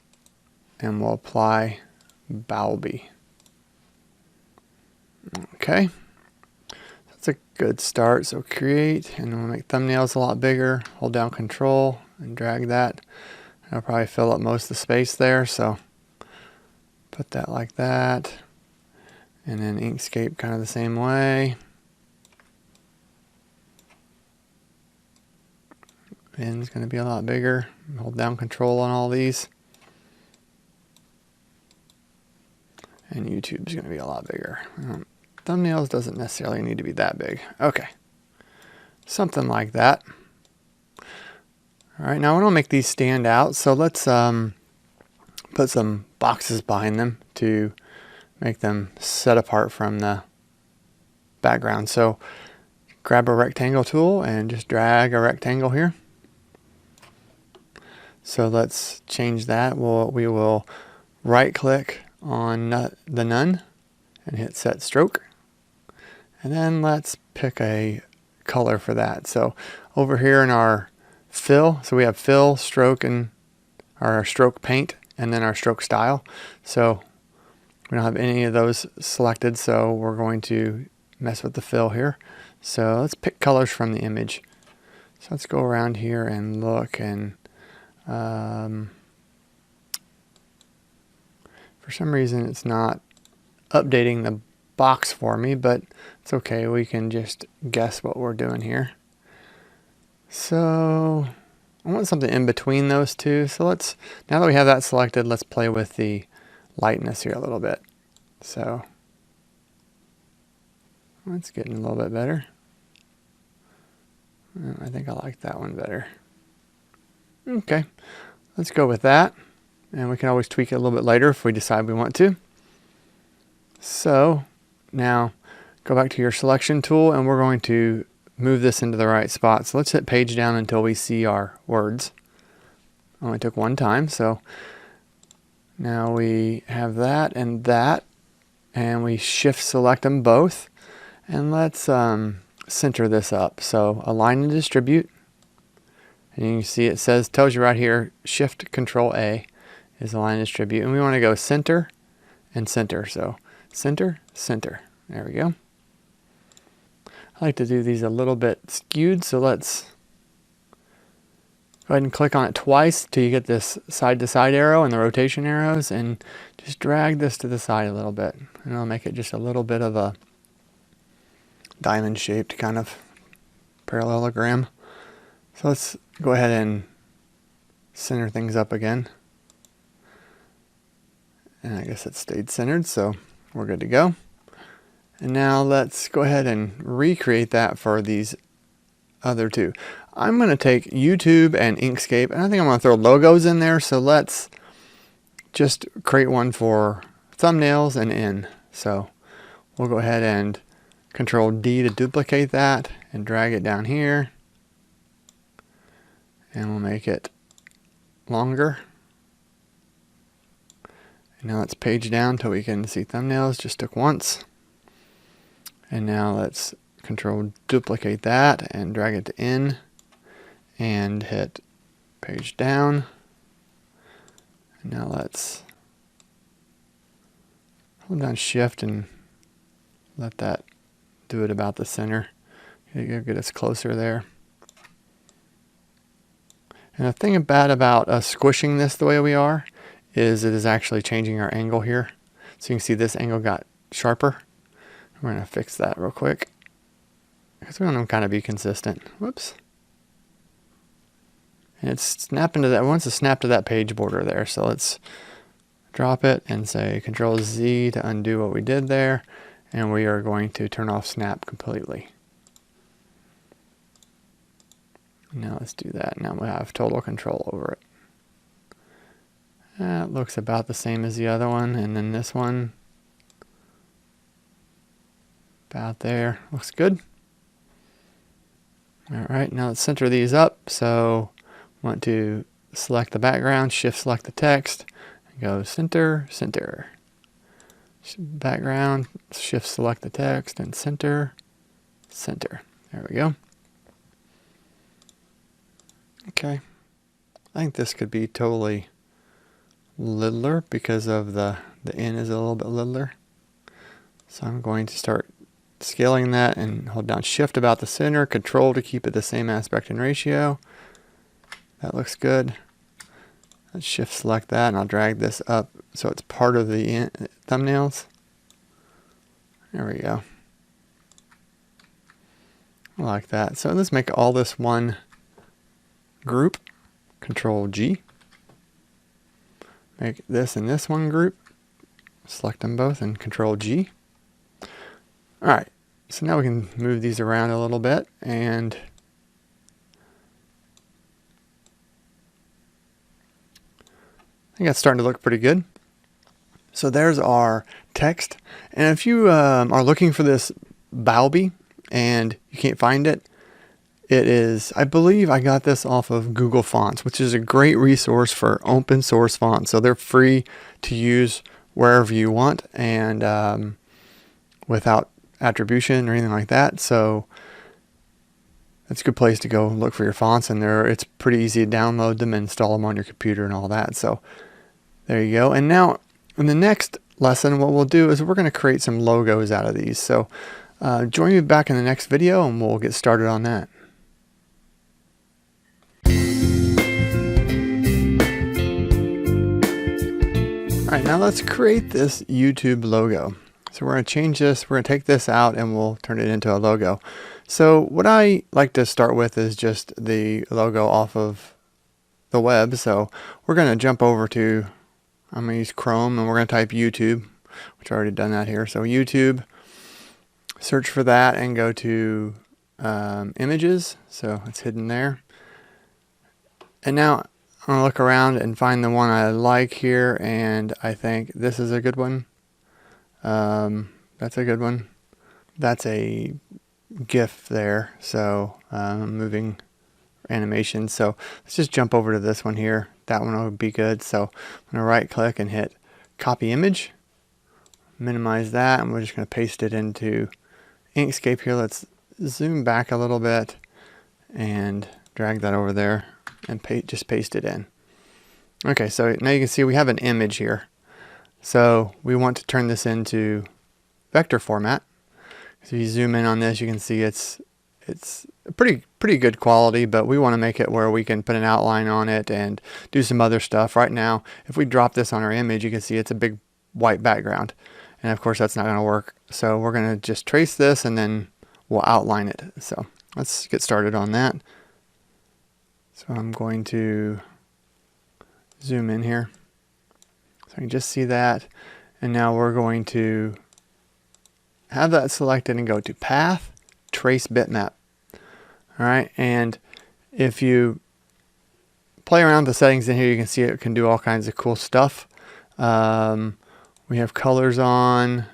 And we'll apply Balbi. Okay. That's a good start. So create, and we'll make thumbnails a lot bigger. Hold down Control and drag that. I'll probably fill up most of the space there. So put that like that. And then Inkscape kind of the same way. And it's going to be a lot bigger. Hold down Control on all these. And YouTube's going to be a lot bigger. Thumbnails doesn't necessarily need to be that big. Okay. Something like that. All right, now I want to make these stand out. So let's put some boxes behind them to make them set apart from the background. So grab a rectangle tool and just drag a rectangle here. So let's change that. We will right click on the none and hit set stroke. And then let's pick a color for that. So over here in our fill, so we have fill, stroke, and our stroke paint, and then our stroke style. So we don't have any of those selected, so we're going to mess with the fill here. So let's pick colors from the image. So let's go around here and look, and for some reason it's not updating the box for me, but it's okay. We can just guess what we're doing here. So I want something in between those two. So let's, now that we have that selected, let's play with the lightness here a little bit. So it's getting a little bit better. I think I like that one better. Okay, let's go with that. And we can always tweak it a little bit later if we decide we want to. So now go back to your selection tool, and we're going to move this into the right spot. So let's hit page down until we see our words. Only took one time. So now we have that, and we shift select them both. And let's center this up. So align and distribute. And you can see it says, tells you right here, Shift Control A is align and distribute. And we want to go center and center. So center, center. There we go. I like to do these a little bit skewed, so let's go ahead and click on it twice till you get this side to side arrow and the rotation arrows, and just drag this to the side a little bit. And I'll make it just a little bit of a diamond shaped kind of parallelogram. So let's go ahead and center things up again. And I guess it stayed centered, so we're good to go. And now let's go ahead and recreate that for these other two. I'm going to take YouTube and Inkscape, and I think I'm going to throw logos in there. So let's just create one for thumbnails and in. So we'll go ahead and Control D to duplicate that and drag it down here. And we'll make it longer. And now let's page down until we can see thumbnails. Just took once. And now let's Control duplicate that and drag it to in and hit page down. And now let's hold down Shift and let that do it about the center. Get us closer there. And the thing bad about us squishing this the way we are is it is actually changing our angle here. So you can see this angle got sharper. We're going to fix that real quick because we want to kind of be consistent. Whoops. And it's snapping to that, wants to snap to that page border there. So let's drop it and say Control Z to undo what we did there. And we are going to turn off snap completely. Now let's do that. Now we'll have total control over it. That looks about the same as the other one. And then this one, about there. Looks good. All right, now let's center these up. So want to select the background, shift select the text, and go center, center. background, shift select the text and center. There we go. Okay. I think this could be totally littler because of the N is a little bit littler. So I'm going to start scaling that and hold down shift about the center, control to keep it the same aspect and ratio. That looks good. Let's shift select that and I'll drag this up so it's part of the thumbnails. There we go. I like that. So let's make all this one group. Control G. Make this and this one group. Select them both and Control G. Alright, so now we can move these around a little bit and I think that's starting to look pretty good. So there's our text. And if you are looking for this Balby and you can't find it, it is, I believe I got this off of Google Fonts, which is a great resource for open source fonts. So they're free to use wherever you want and without attribution or anything like that. So that's a good place to go look for your fonts, and it's pretty easy to download them and install them on your computer and all that. So there you go. And now in the next lesson, what we'll do is we're going to create some logos out of these. So join me back in the next video and we'll get started on that. Alright, now let's create this YouTube logo. So we're going to change this, we're going to take this out and we'll turn it into a logo. So what I like to start with is just the logo off of the web. So we're going to jump over to, I'm going to use Chrome and we're going to type YouTube, which I've already done that here. So YouTube, search for that and go to images. So it's hidden there. And now I'm going to look around and find the one I like here, and I think this is a good one. That's a good one. That's a GIF there, so moving animation. So let's just jump over to this one here. That one will be good. So I'm going to right click and hit copy image, minimize that, and we're just going to paste it into Inkscape here. Let's zoom back a little bit and drag that over there and just paste it in. Okay, so now you can see we have an image here. So we want to turn this into vector format. So if you zoom in on this, you can see it's pretty good quality, but we want to make it where we can put an outline on it and do some other stuff. Right now, if we drop this on our image, you can see it's a big white background. And of course that's not going to work. So we're going to just trace this and then we'll outline it. So let's get started on that. So I'm going to zoom in here so I can just see that. And now we're going to have that selected and go to Path, Trace Bitmap. Alright, and if you play around with the settings in here, you can see it can do all kinds of cool stuff. We have colors on.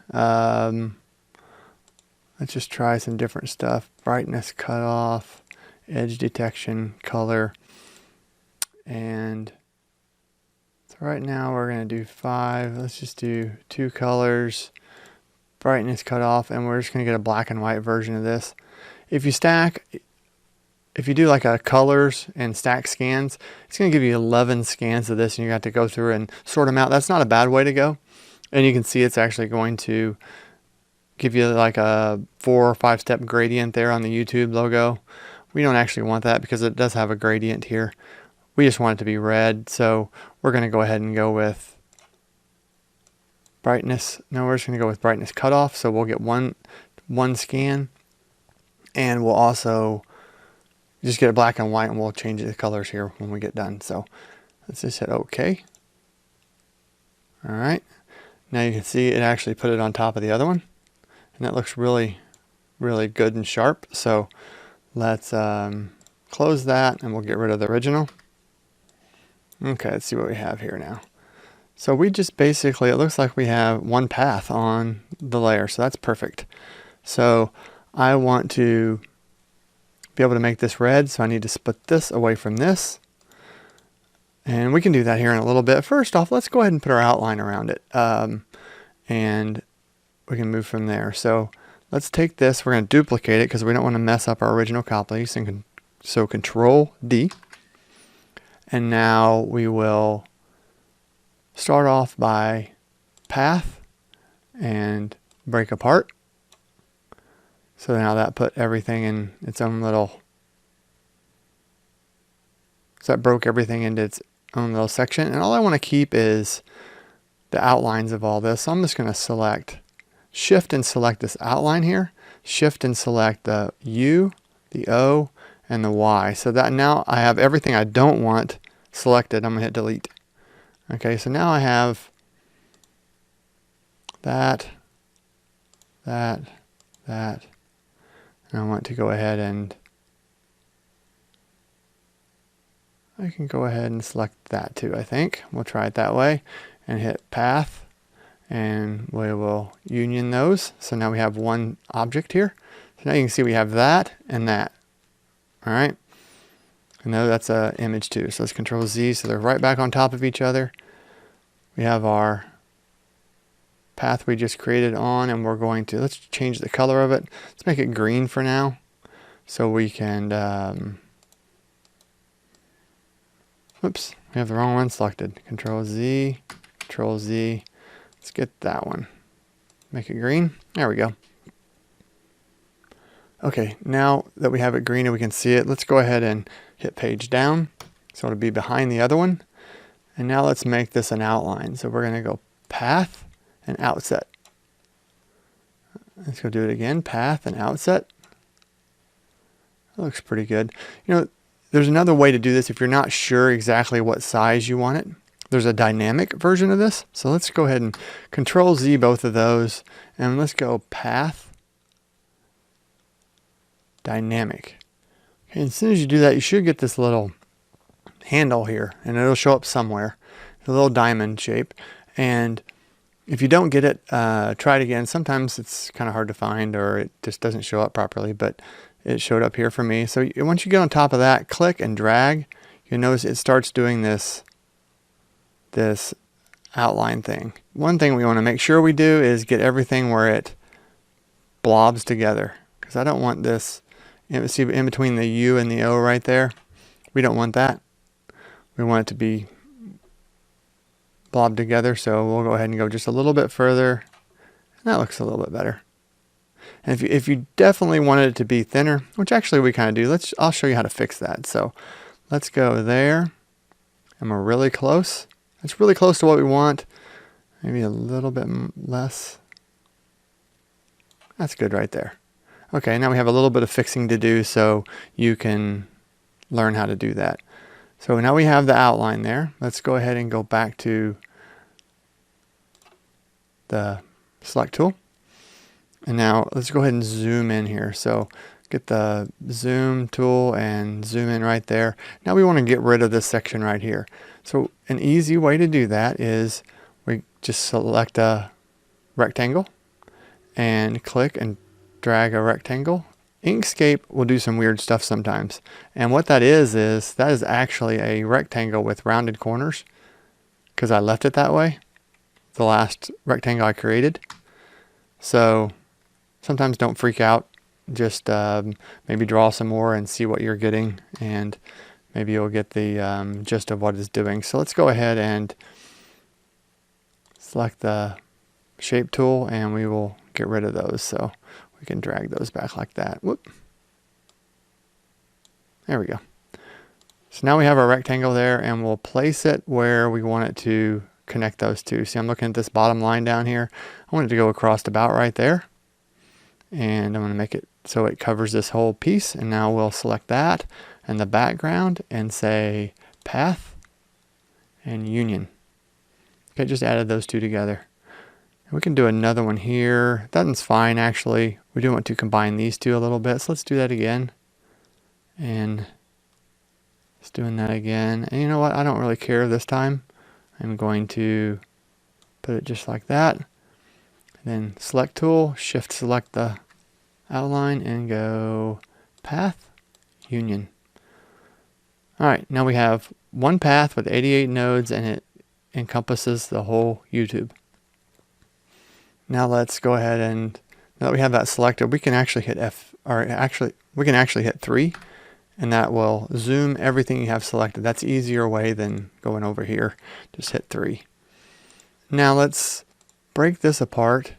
Let's just try some different stuff. Brightness cutoff, edge detection, color. And so right now we're going to do 5. Let's just do 2 colors, brightness cutoff, and we're just going to get a black and white version of this. If you do like a colors and stack scans, it's going to give you 11 scans of this, and you have to go through and sort them out. That's not a bad way to go. And you can see it's actually going to give you like a 4 or 5 step gradient there on the YouTube logo. We don't actually want that because it does have a gradient here. We just want it to be red, so we're going to go ahead and go with brightness. No, we're just going to go with brightness cutoff, so we'll get one scan, and we'll also just get a black and white, and we'll change the colors here when we get done. So let's just hit OK. Alright, now you can see it actually put it on top of the other one, and that looks really, really good and sharp. So let's close that, and we'll get rid of the original. Okay, let's see what we have here now. So we just basically, it looks like we have one path on the layer, so that's perfect. So I want to be able to make this red, so I need to split this away from this. And we can do that here in a little bit. First off, let's go ahead and put our outline around it. and we can move from there. So let's take this, we're going to duplicate it because we don't want to mess up our original copy. So Control D. And now we will start off by path and break apart. So now that put everything in its own little, so that broke everything into its own little section. And all I want to keep is the outlines of all this. So I'm just going to select Shift and select this outline here. Shift and select the U, the O, and the Y. So that now I have everything I don't want selected. I'm going to hit delete. Okay, so now I have that. And I want to go ahead and I can go ahead and select that too, I think. We'll try it that way and hit path, and we will union those. So now we have one object here. So now you can see we have that and that. All right. And now that's an image too. So let's Control Z, so they're right back on top of each other. We have our path we just created on, and we're going to, let's change the color of it. Let's make it green for now. So we can, oops, we have the wrong one selected. Control Z, Control Z. Let's get that one. Make it green. There we go. Okay, now that we have it green and we can see it, let's go ahead and hit page down. So it'll be behind the other one. And now let's make this an outline. So we're going to go path and outset. Let's go do it again. Path and outset. That looks pretty good. You know, there's another way to do this if you're not sure exactly what size you want it. There's a dynamic version of this. So let's go ahead and Control Z both of those. And let's go path dynamic. Okay, as soon as you do that, you should get this little handle here, and it'll show up somewhere, a little diamond shape. And if you don't get it, try it again. Sometimes it's kind of hard to find, or it just doesn't show up properly, but it showed up here for me. So once you get on top of that, click and drag, you'll notice it starts doing this outline thing. One thing we want to make sure we do is get everything where it blobs together, because I don't want this, see in between the U and the O right there, we don't want that. We want it to be blobbed together, so we'll go ahead and go just a little bit further. That looks a little bit better. And if you definitely wanted it to be thinner, which actually we kind of do, I'll show you how to fix that. So let's go there, and we're really close. It's really close to what we want. Maybe a little bit less. That's good right there. Okay, now we have a little bit of fixing to do, so you can learn how to do that. So now we have the outline there. Let's go ahead and go back to the select tool. And now let's go ahead and zoom in here. So get the zoom tool and zoom in right there. Now we want to get rid of this section right here. So an easy way to do that is we just select a rectangle and click and drag a rectangle. Inkscape will do some weird stuff sometimes. And what that is actually a rectangle with rounded corners, because I left it that way, the last rectangle I created. So sometimes don't freak out. Just maybe draw some more and see what you're getting, and maybe you'll get the gist of what it's doing. So let's go ahead and select the shape tool, and we will get rid of those. So we can drag those back like that. Whoop. There we go. So now we have our rectangle there, and we'll place it where we want it to connect those two. See, I'm looking at this bottom line down here. I want it to go across about right there. And I'm going to make it so it covers this whole piece. And now we'll select that and the background and say path and union. Okay, just added those two together. We can do another one here. That one's fine, actually. We do want to combine these two a little bit, so let's do that again. And just doing that again. And you know what? I don't really care this time. I'm going to put it just like that. And then select tool, shift select the outline, and go path, union. All right, now we have one path with 88 nodes, and it encompasses the whole YouTube. Now let's go ahead and, now that we have that selected, we can actually hit we can actually hit 3, and that will zoom everything you have selected. That's an easier way than going over here. Just hit 3. Now let's break this apart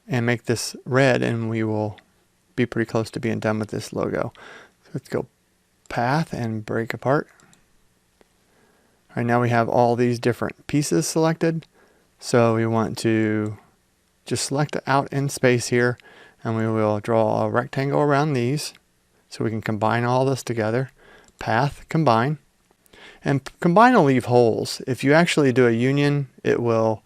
and make this red, and we will be pretty close to being done with this logo. So let's go path and break apart. All right, now we have all these different pieces selected. So we want to just select out in space here, and we will draw a rectangle around these so we can combine all this together. Path, combine. And combine will leave holes. If you actually do a union, it will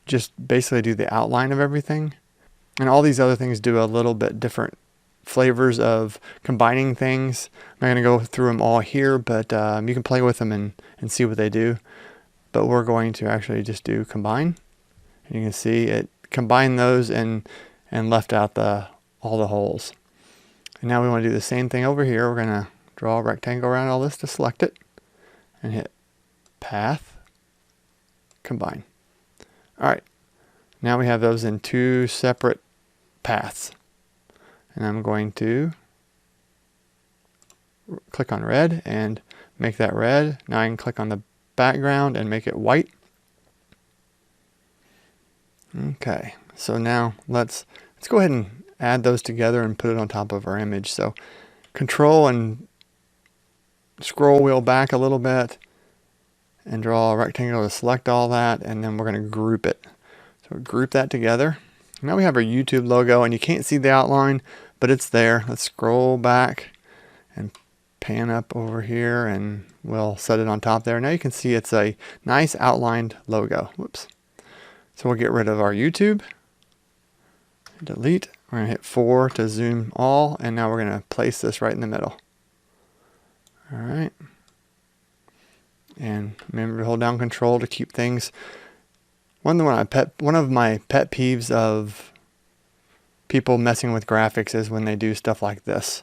just basically do the outline of everything. And all these other things do a little bit different flavors of combining things. I'm not going to go through them all here, but you can play with them and see what they do. But we're going to actually just do combine. And you can see it combined those and left out all the holes. And now we want to do the same thing over here. We're going to draw a rectangle around all this to select it and hit path, combine. All right, now we have those in 2 separate paths. And I'm going to click on red and make that red. Now I can click on the background and make it white. Okay, so now let's go ahead and add those together and put it on top of our image. So control and scroll wheel back a little bit and draw a rectangle to select all that, and then we're going to group it. So group that together. Now we have our YouTube logo, and you can't see the outline, but it's there. Let's scroll back and pan up over here, and we'll set it on top there. Now you can see it's a nice outlined logo. Whoops. So we'll get rid of our YouTube. Delete. We're going to hit 4 to zoom all, and now we're going to place this right in the middle. All right. And remember to hold down control to keep things. One of my pet peeves of people messing with graphics is when they do stuff like this.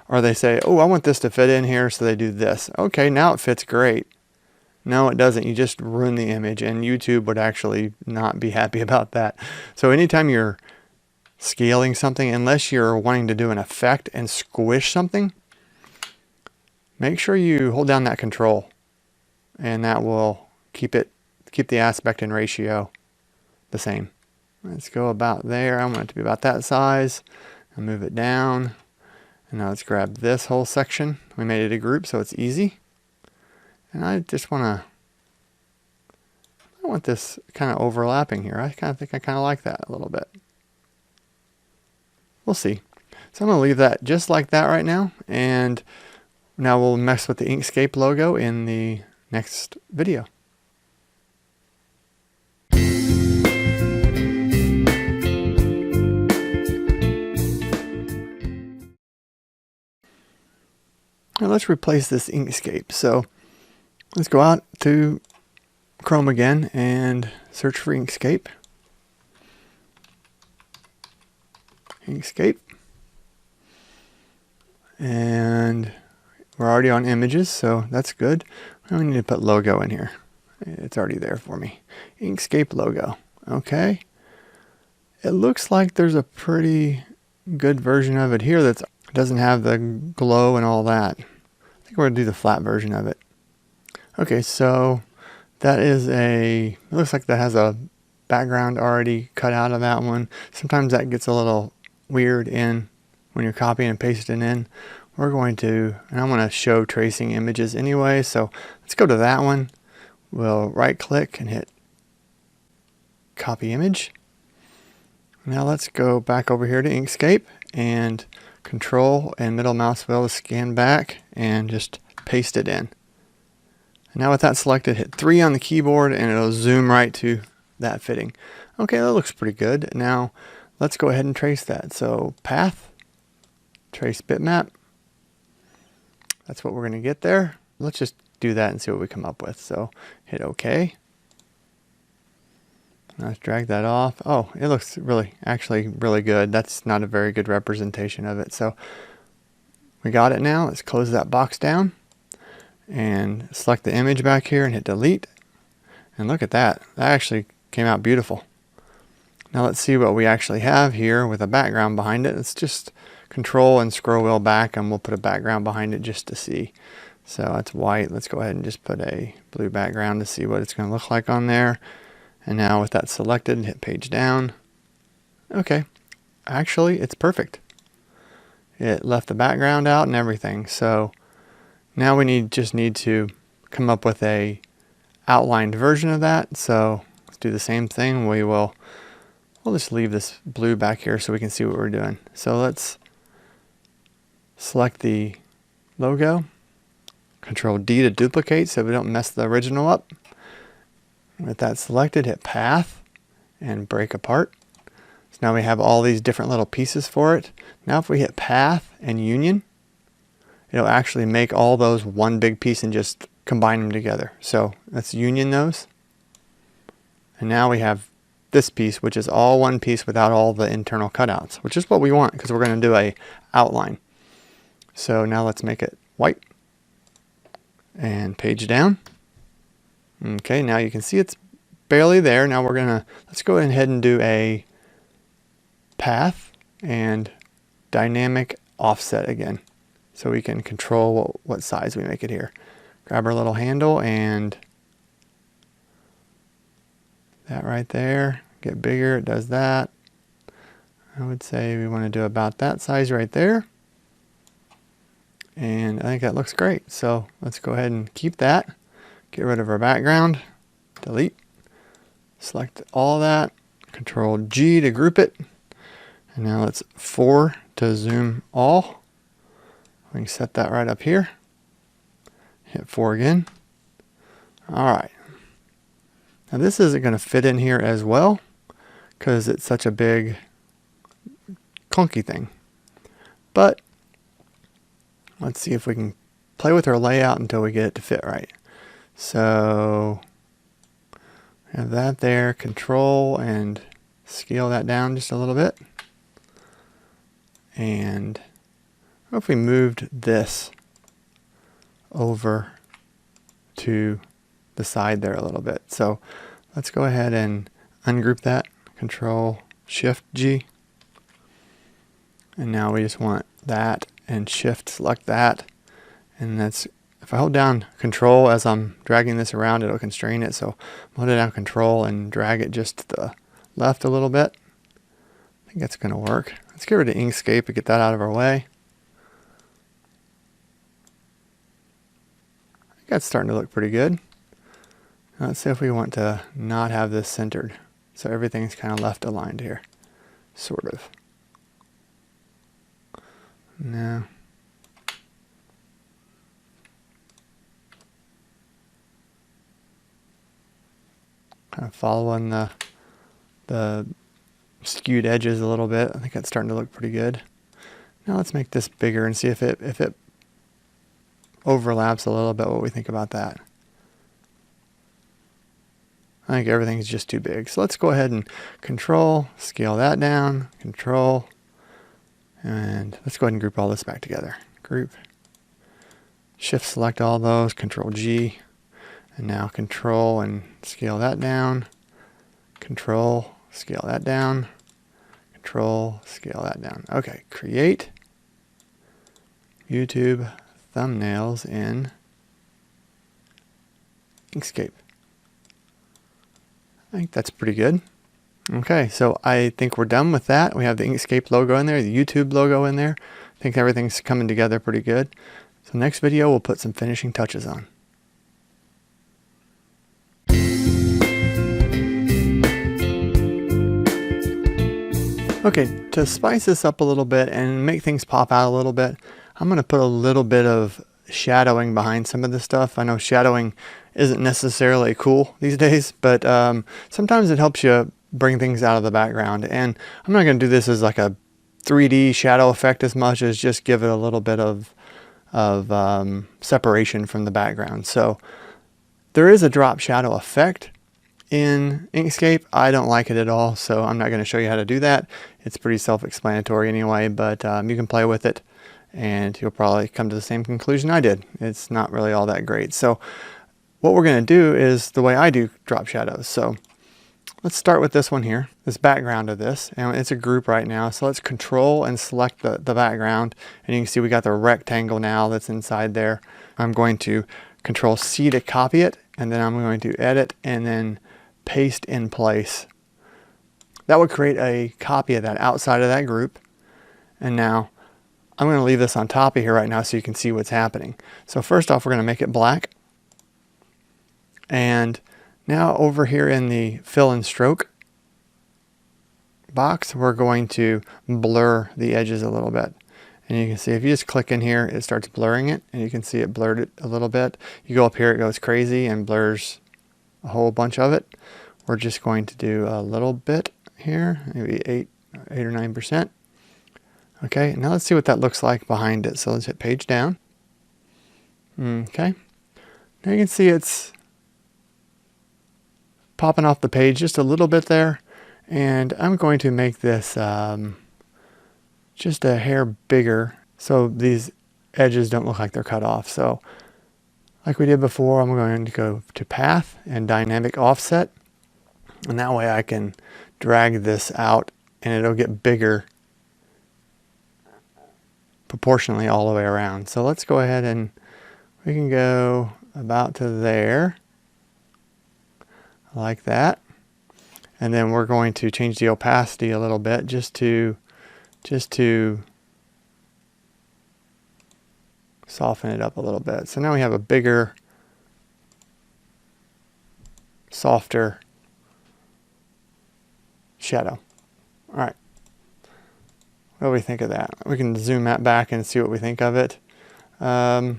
Or they say, oh, I want this to fit in here, so they do this. Okay, now it fits great. No, it doesn't. You just ruin the image, and YouTube would actually not be happy about that. So anytime you're scaling something, unless you're wanting to do an effect and squish something, make sure you hold down that control, and that will keep the aspect and ratio the same. Let's go about there. I want it to be about that size. I'll move it down. And now let's grab this whole section. We made it a group, so it's easy. And I just want this kind of overlapping here. I kind of think I kind of like that a little bit. We'll see. So I'm going to leave that just like that right now. And now we'll mess with the Inkscape logo in the next video. Now let's replace this Inkscape. So let's go out to Chrome again and search for Inkscape. Inkscape. And we're already on images, so that's good. We need to put logo in here. It's already there for me. Inkscape logo. Okay. It looks like there's a pretty good version of it here that doesn't have the glow and all that. I think we're going to do the flat version of it. Okay, so that is it looks like that has a background already cut out of that one. Sometimes that gets a little weird when you're copying and pasting in. We're going to, and I'm going to show tracing images anyway, so let's go to that one. We'll right click and hit copy image. Now let's go back over here to Inkscape and control and middle mouse wheel to scan back and just paste it in. And now with that selected, hit 3 on the keyboard and it'll zoom right to that fitting. Okay, that looks pretty good. Now let's go ahead and trace that. So path, trace bitmap. That's what we're going to get there. Let's just do that and see what we come up with. So hit OK. Let's drag that off. Oh, it looks actually really good. That's not a very good representation of it. So we got it now. Let's close that box down and select the image back here and hit delete. And look at that. That actually came out beautiful. Now let's see what we actually have here with a background behind it. Let's just control and scroll wheel back and we'll put a background behind it just to see. So that's white. Let's go ahead and just put a blue background to see what it's going to look like on there. And now with that selected, hit page down. Okay, actually it's perfect. It left the background out and everything. So now we just need to come up with a outlined version of that. So let's do the same thing. We'll just leave this blue back here so we can see what we're doing. So let's select the logo, Control D to duplicate so we don't mess the original up. With that selected, hit Path and break apart. So now we have all these different little pieces for it. Now if we hit Path and Union, it'll actually make all those one big piece and just combine them together. So let's union those. And now we have this piece, which is all one piece without all the internal cutouts, which is what we want because we're going to do a outline. So now let's make it white and page down. Okay, now you can see it's barely there. Now let's go ahead and do a path and dynamic offset again. So we can control what size we make it here. Grab our little handle and that right there, get bigger, it does that. I would say we want to do about that size right there. And I think that looks great. So let's go ahead and keep that. Get rid of our background, delete, select all that, Control G to group it. And now it's 4 to zoom all. We can set that right up here. Hit 4 again. All right. Now this isn't going to fit in here as well because it's such a big clunky thing. But let's see if we can play with our layout until we get it to fit right. So have that there, control and scale that down just a little bit. And what if we moved this over to the side there a little bit. So let's go ahead and ungroup that, Control Shift G. And now we just want that and Shift select that. And that's, if I hold down Control as I'm dragging this around, it'll constrain it. So hold it down Control and drag it just to the left a little bit. I think that's going to work. Let's get rid of Inkscape and get that out of our way. I think that's starting to look pretty good. Now let's see if we want to not have this centered. So everything's kind of left aligned here. Sort of. No. Kind of following the skewed edges a little bit. I think that's starting to look pretty good. Now let's make this bigger and see if it overlaps a little bit, what we think about that. I think everything's just too big. So let's go ahead and Control, scale that down, Control, and let's go ahead and group all this back together. Group, Shift select all those, Control G, and now Control and scale that down, Control, scale that down, Control, scale that down. Okay, create YouTube thumbnails in Inkscape. I think that's pretty good. Okay, so I think we're done with that. We have the Inkscape logo in there, the YouTube logo in there. I think everything's coming together pretty good. So next video, we'll put some finishing touches on. Okay, to spice this up a little bit and make things pop out a little bit, I'm going to put a little bit of shadowing behind some of this stuff. I know shadowing isn't necessarily cool these days, but sometimes it helps you bring things out of the background. And I'm not going to do this as like a 3D shadow effect as much as just give it a little bit of separation from the background. So there is a drop shadow effect in Inkscape. I don't like it at all, so I'm not going to show you how to do that. It's pretty self-explanatory anyway, but you can play with it and you'll probably come to the same conclusion I did. It's not really all that great. So what we're going to do is the way I do drop shadows. So let's start with this one here, this background of this, and it's a group right now. So let's control and select the background, and you can see we got the rectangle now that's inside there. I'm going to control C to copy it, and then I'm going to edit and then paste in place. That would create a copy of that outside of that group. And now I'm going to leave this on top of here right now so you can see what's happening. So first off, we're going to make it black. And now over here in the fill and stroke box, we're going to blur the edges a little bit. And you can see if you just click in here, it starts blurring it, and you can see it blurred it a little bit. You go up here, it goes crazy and blurs a whole bunch of it. We're just going to do a little bit here, maybe 8 or 9%. Okay, now let's see what that looks like behind it. So let's hit page down. Okay, now you can see it's popping off the page just a little bit there. And I'm going to make this just a hair bigger so these edges don't look like they're cut off. So like we did before, I'm going to go to path and dynamic offset. And that way I can drag this out and it'll get bigger proportionally all the way around. So let's go ahead and we can go about to there, like that. And then we're going to change the opacity a little bit just to soften it up a little bit. So now we have a bigger, softer shadow. All right. What do we think of that? We can zoom that back and see what we think of it. I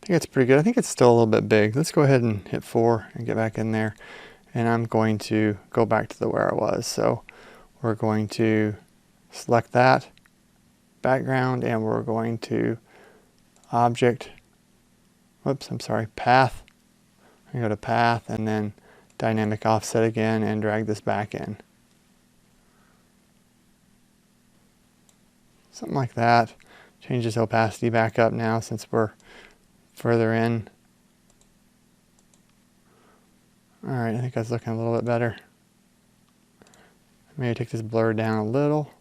think it's pretty good. I think it's still a little bit big. Let's go ahead and hit 4 and get back in there. And I'm going to go back to where I was. So we're going to select that background and we're going to object, whoops, I'm sorry, path. I go to path and then dynamic offset again and drag this back in. Something like that. Change this opacity back up now since we're further in. All right, I think that's looking a little bit better. Maybe take this blur down a little.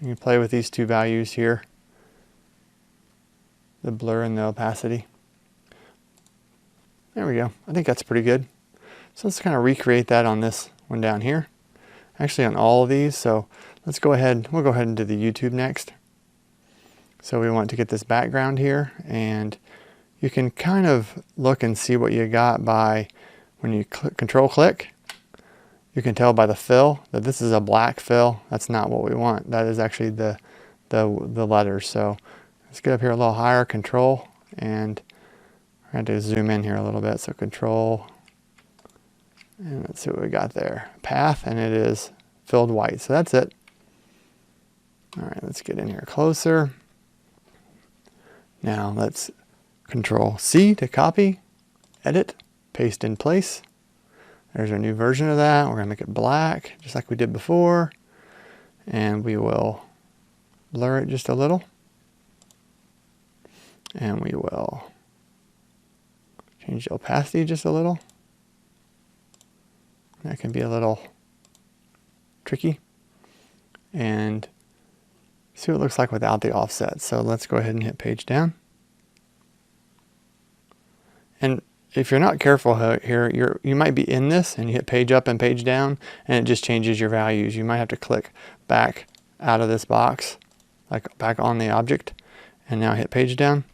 You can play with these two values here, the blur and the opacity. There we go. I think that's pretty good. So let's kind of recreate that on this one down here. Actually on all of these. So let's go ahead, we'll go ahead and do the YouTube next. So we want to get this background here, and you can kind of look and see what you got by when you control click. You can tell by the fill that this is a black fill. That's not what we want. That is actually the letters. So let's get up here a little higher, control, and I had to zoom in here a little bit. So control, and let's see what we got there. Path, and it is filled white. So that's it. All right, let's get in here closer. Now let's Control C to copy, edit, paste in place. There's our new version of that. We're going to make it black, just like we did before. And we will blur it just a little. And we will change the opacity just a little. That can be a little tricky. And see what it looks like without the offset. So let's go ahead and hit page down. And if you're not careful here, you might be in this and you hit page up and page down and it just changes your values. You might have to click back out of this box, like back on the object, and now hit page down.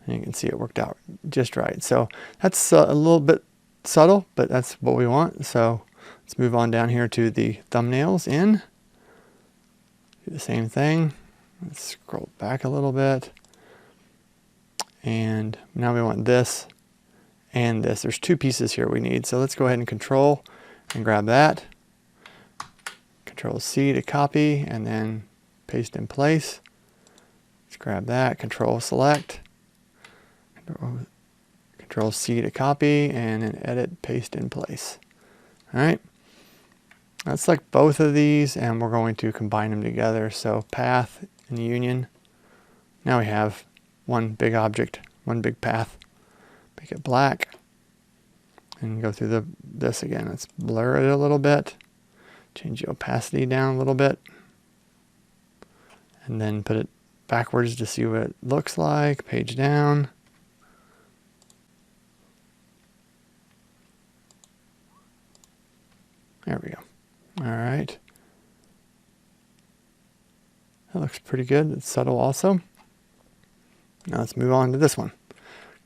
And you can see it worked out just right. So that's a little bit subtle, but that's what we want. So let's move on down here to the thumbnails in. Do the same thing. Let's scroll back a little bit. And now we want this and this. There's two pieces here we need. So let's go ahead and control and grab that. Control C to copy and then paste in place. Let's grab that, control select. Control C to copy and then edit, paste in place. All right. Let's select both of these and we're going to combine them together. So path and union. Now we have one big object, one big path. Make it black. and go through this again. Let's blur it a little bit, change the opacity down a little bit, and then put it backwards to see what it looks like. Page down. There we go. All right. That looks pretty good. It's subtle also. Now let's move on to this one.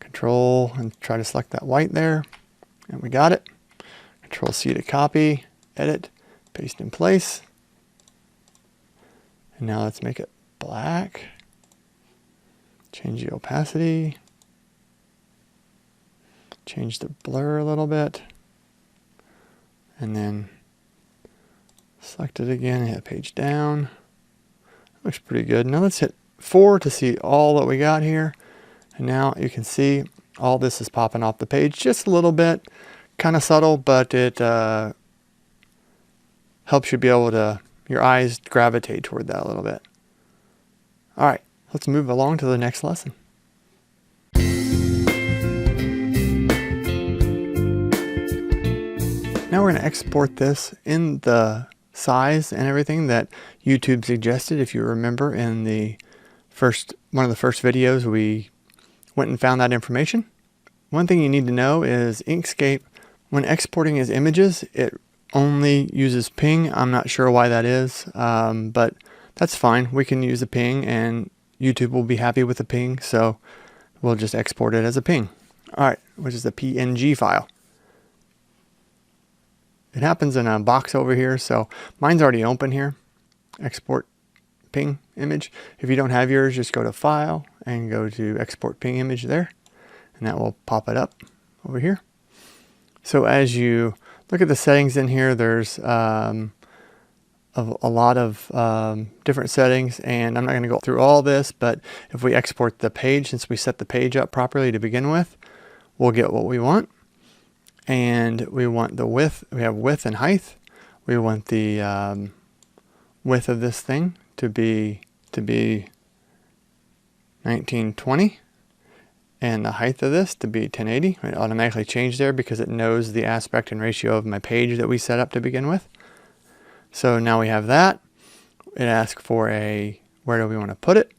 Control and try to select that white there. And we got it. Control C to copy, edit, paste in place. And now let's make it black. Change the opacity. Change the blur a little bit. And then select it again and hit page down. Looks pretty good. Now let's hit 4 to see all that we got here. And now you can see all this is popping off the page just a little bit. Kind of subtle, but it helps you be able to, your eyes gravitate toward that a little bit. All right, let's move along to the next lesson. Now we're going to export this in the size and everything that YouTube suggested. If you remember in the one of the first videos, we went and found that information. One thing you need to know is Inkscape, when exporting as images, it only uses ping. I'm not sure why that is, but that's fine. We can use a ping and YouTube will be happy with the ping, so we'll just export it as a ping. All right, which is a PNG file. It happens in a box over here, so mine's already open here. Export ping image. If you don't have yours, just go to File and go to Export Ping Image there, and that will pop it up over here. So as you look at the settings in here, there's a lot of different settings, and I'm not going to go through all this, but if we export the page, since we set the page up properly to begin with, we'll get what we want. And we want the width. We have width and height. We want the width of this thing to be 1920, and the height of this to be 1080. It automatically changed there because it knows the aspect and ratio of my page that we set up to begin with. So now we have that. It asks for where do we want to put it.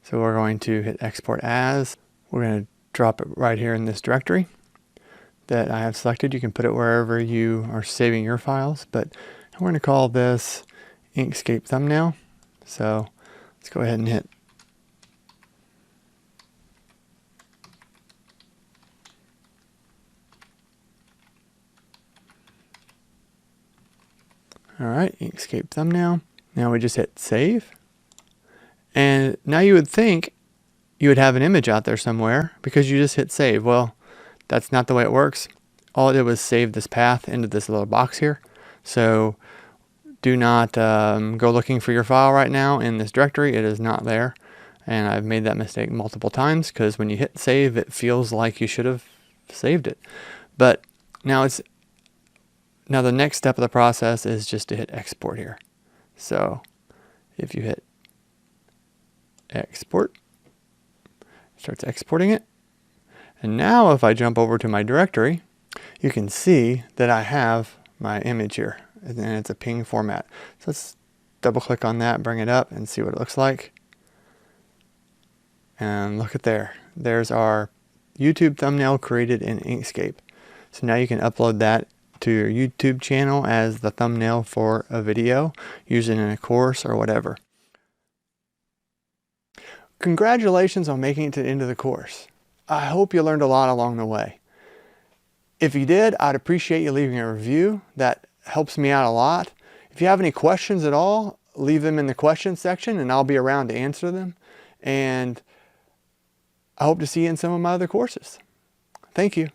So we're going to hit export as. We're going to drop it right here in this directory that I have selected. You can put it wherever you are saving your files, but we're going to call this Inkscape thumbnail. So let's go ahead and hit all right, Inkscape thumbnail. Now we just hit save. And now you would think you would have an image out there somewhere because you just hit save. Well, that's not the way it works. All it did was save this path into this little box here. So do not go looking for your file right now in this directory. It is not there. And I've made that mistake multiple times because when you hit save, it feels like you should have saved it. But now the next step of the process is just to hit export here. So if you hit export, it starts exporting it. And now if I jump over to my directory, you can see that I have my image here, and it's a ping format. So let's double click on that, bring it up and see what it looks like. And look at there. There's our YouTube thumbnail created in Inkscape. So now you can upload that to your YouTube channel as the thumbnail for a video, use it in a course or whatever. Congratulations on making it to the end of the course. I hope you learned a lot along the way. If you did, I'd appreciate you leaving a review. That helps me out a lot. If you have any questions at all, leave them in the questions section and I'll be around to answer them. And I hope to see you in some of my other courses. Thank you.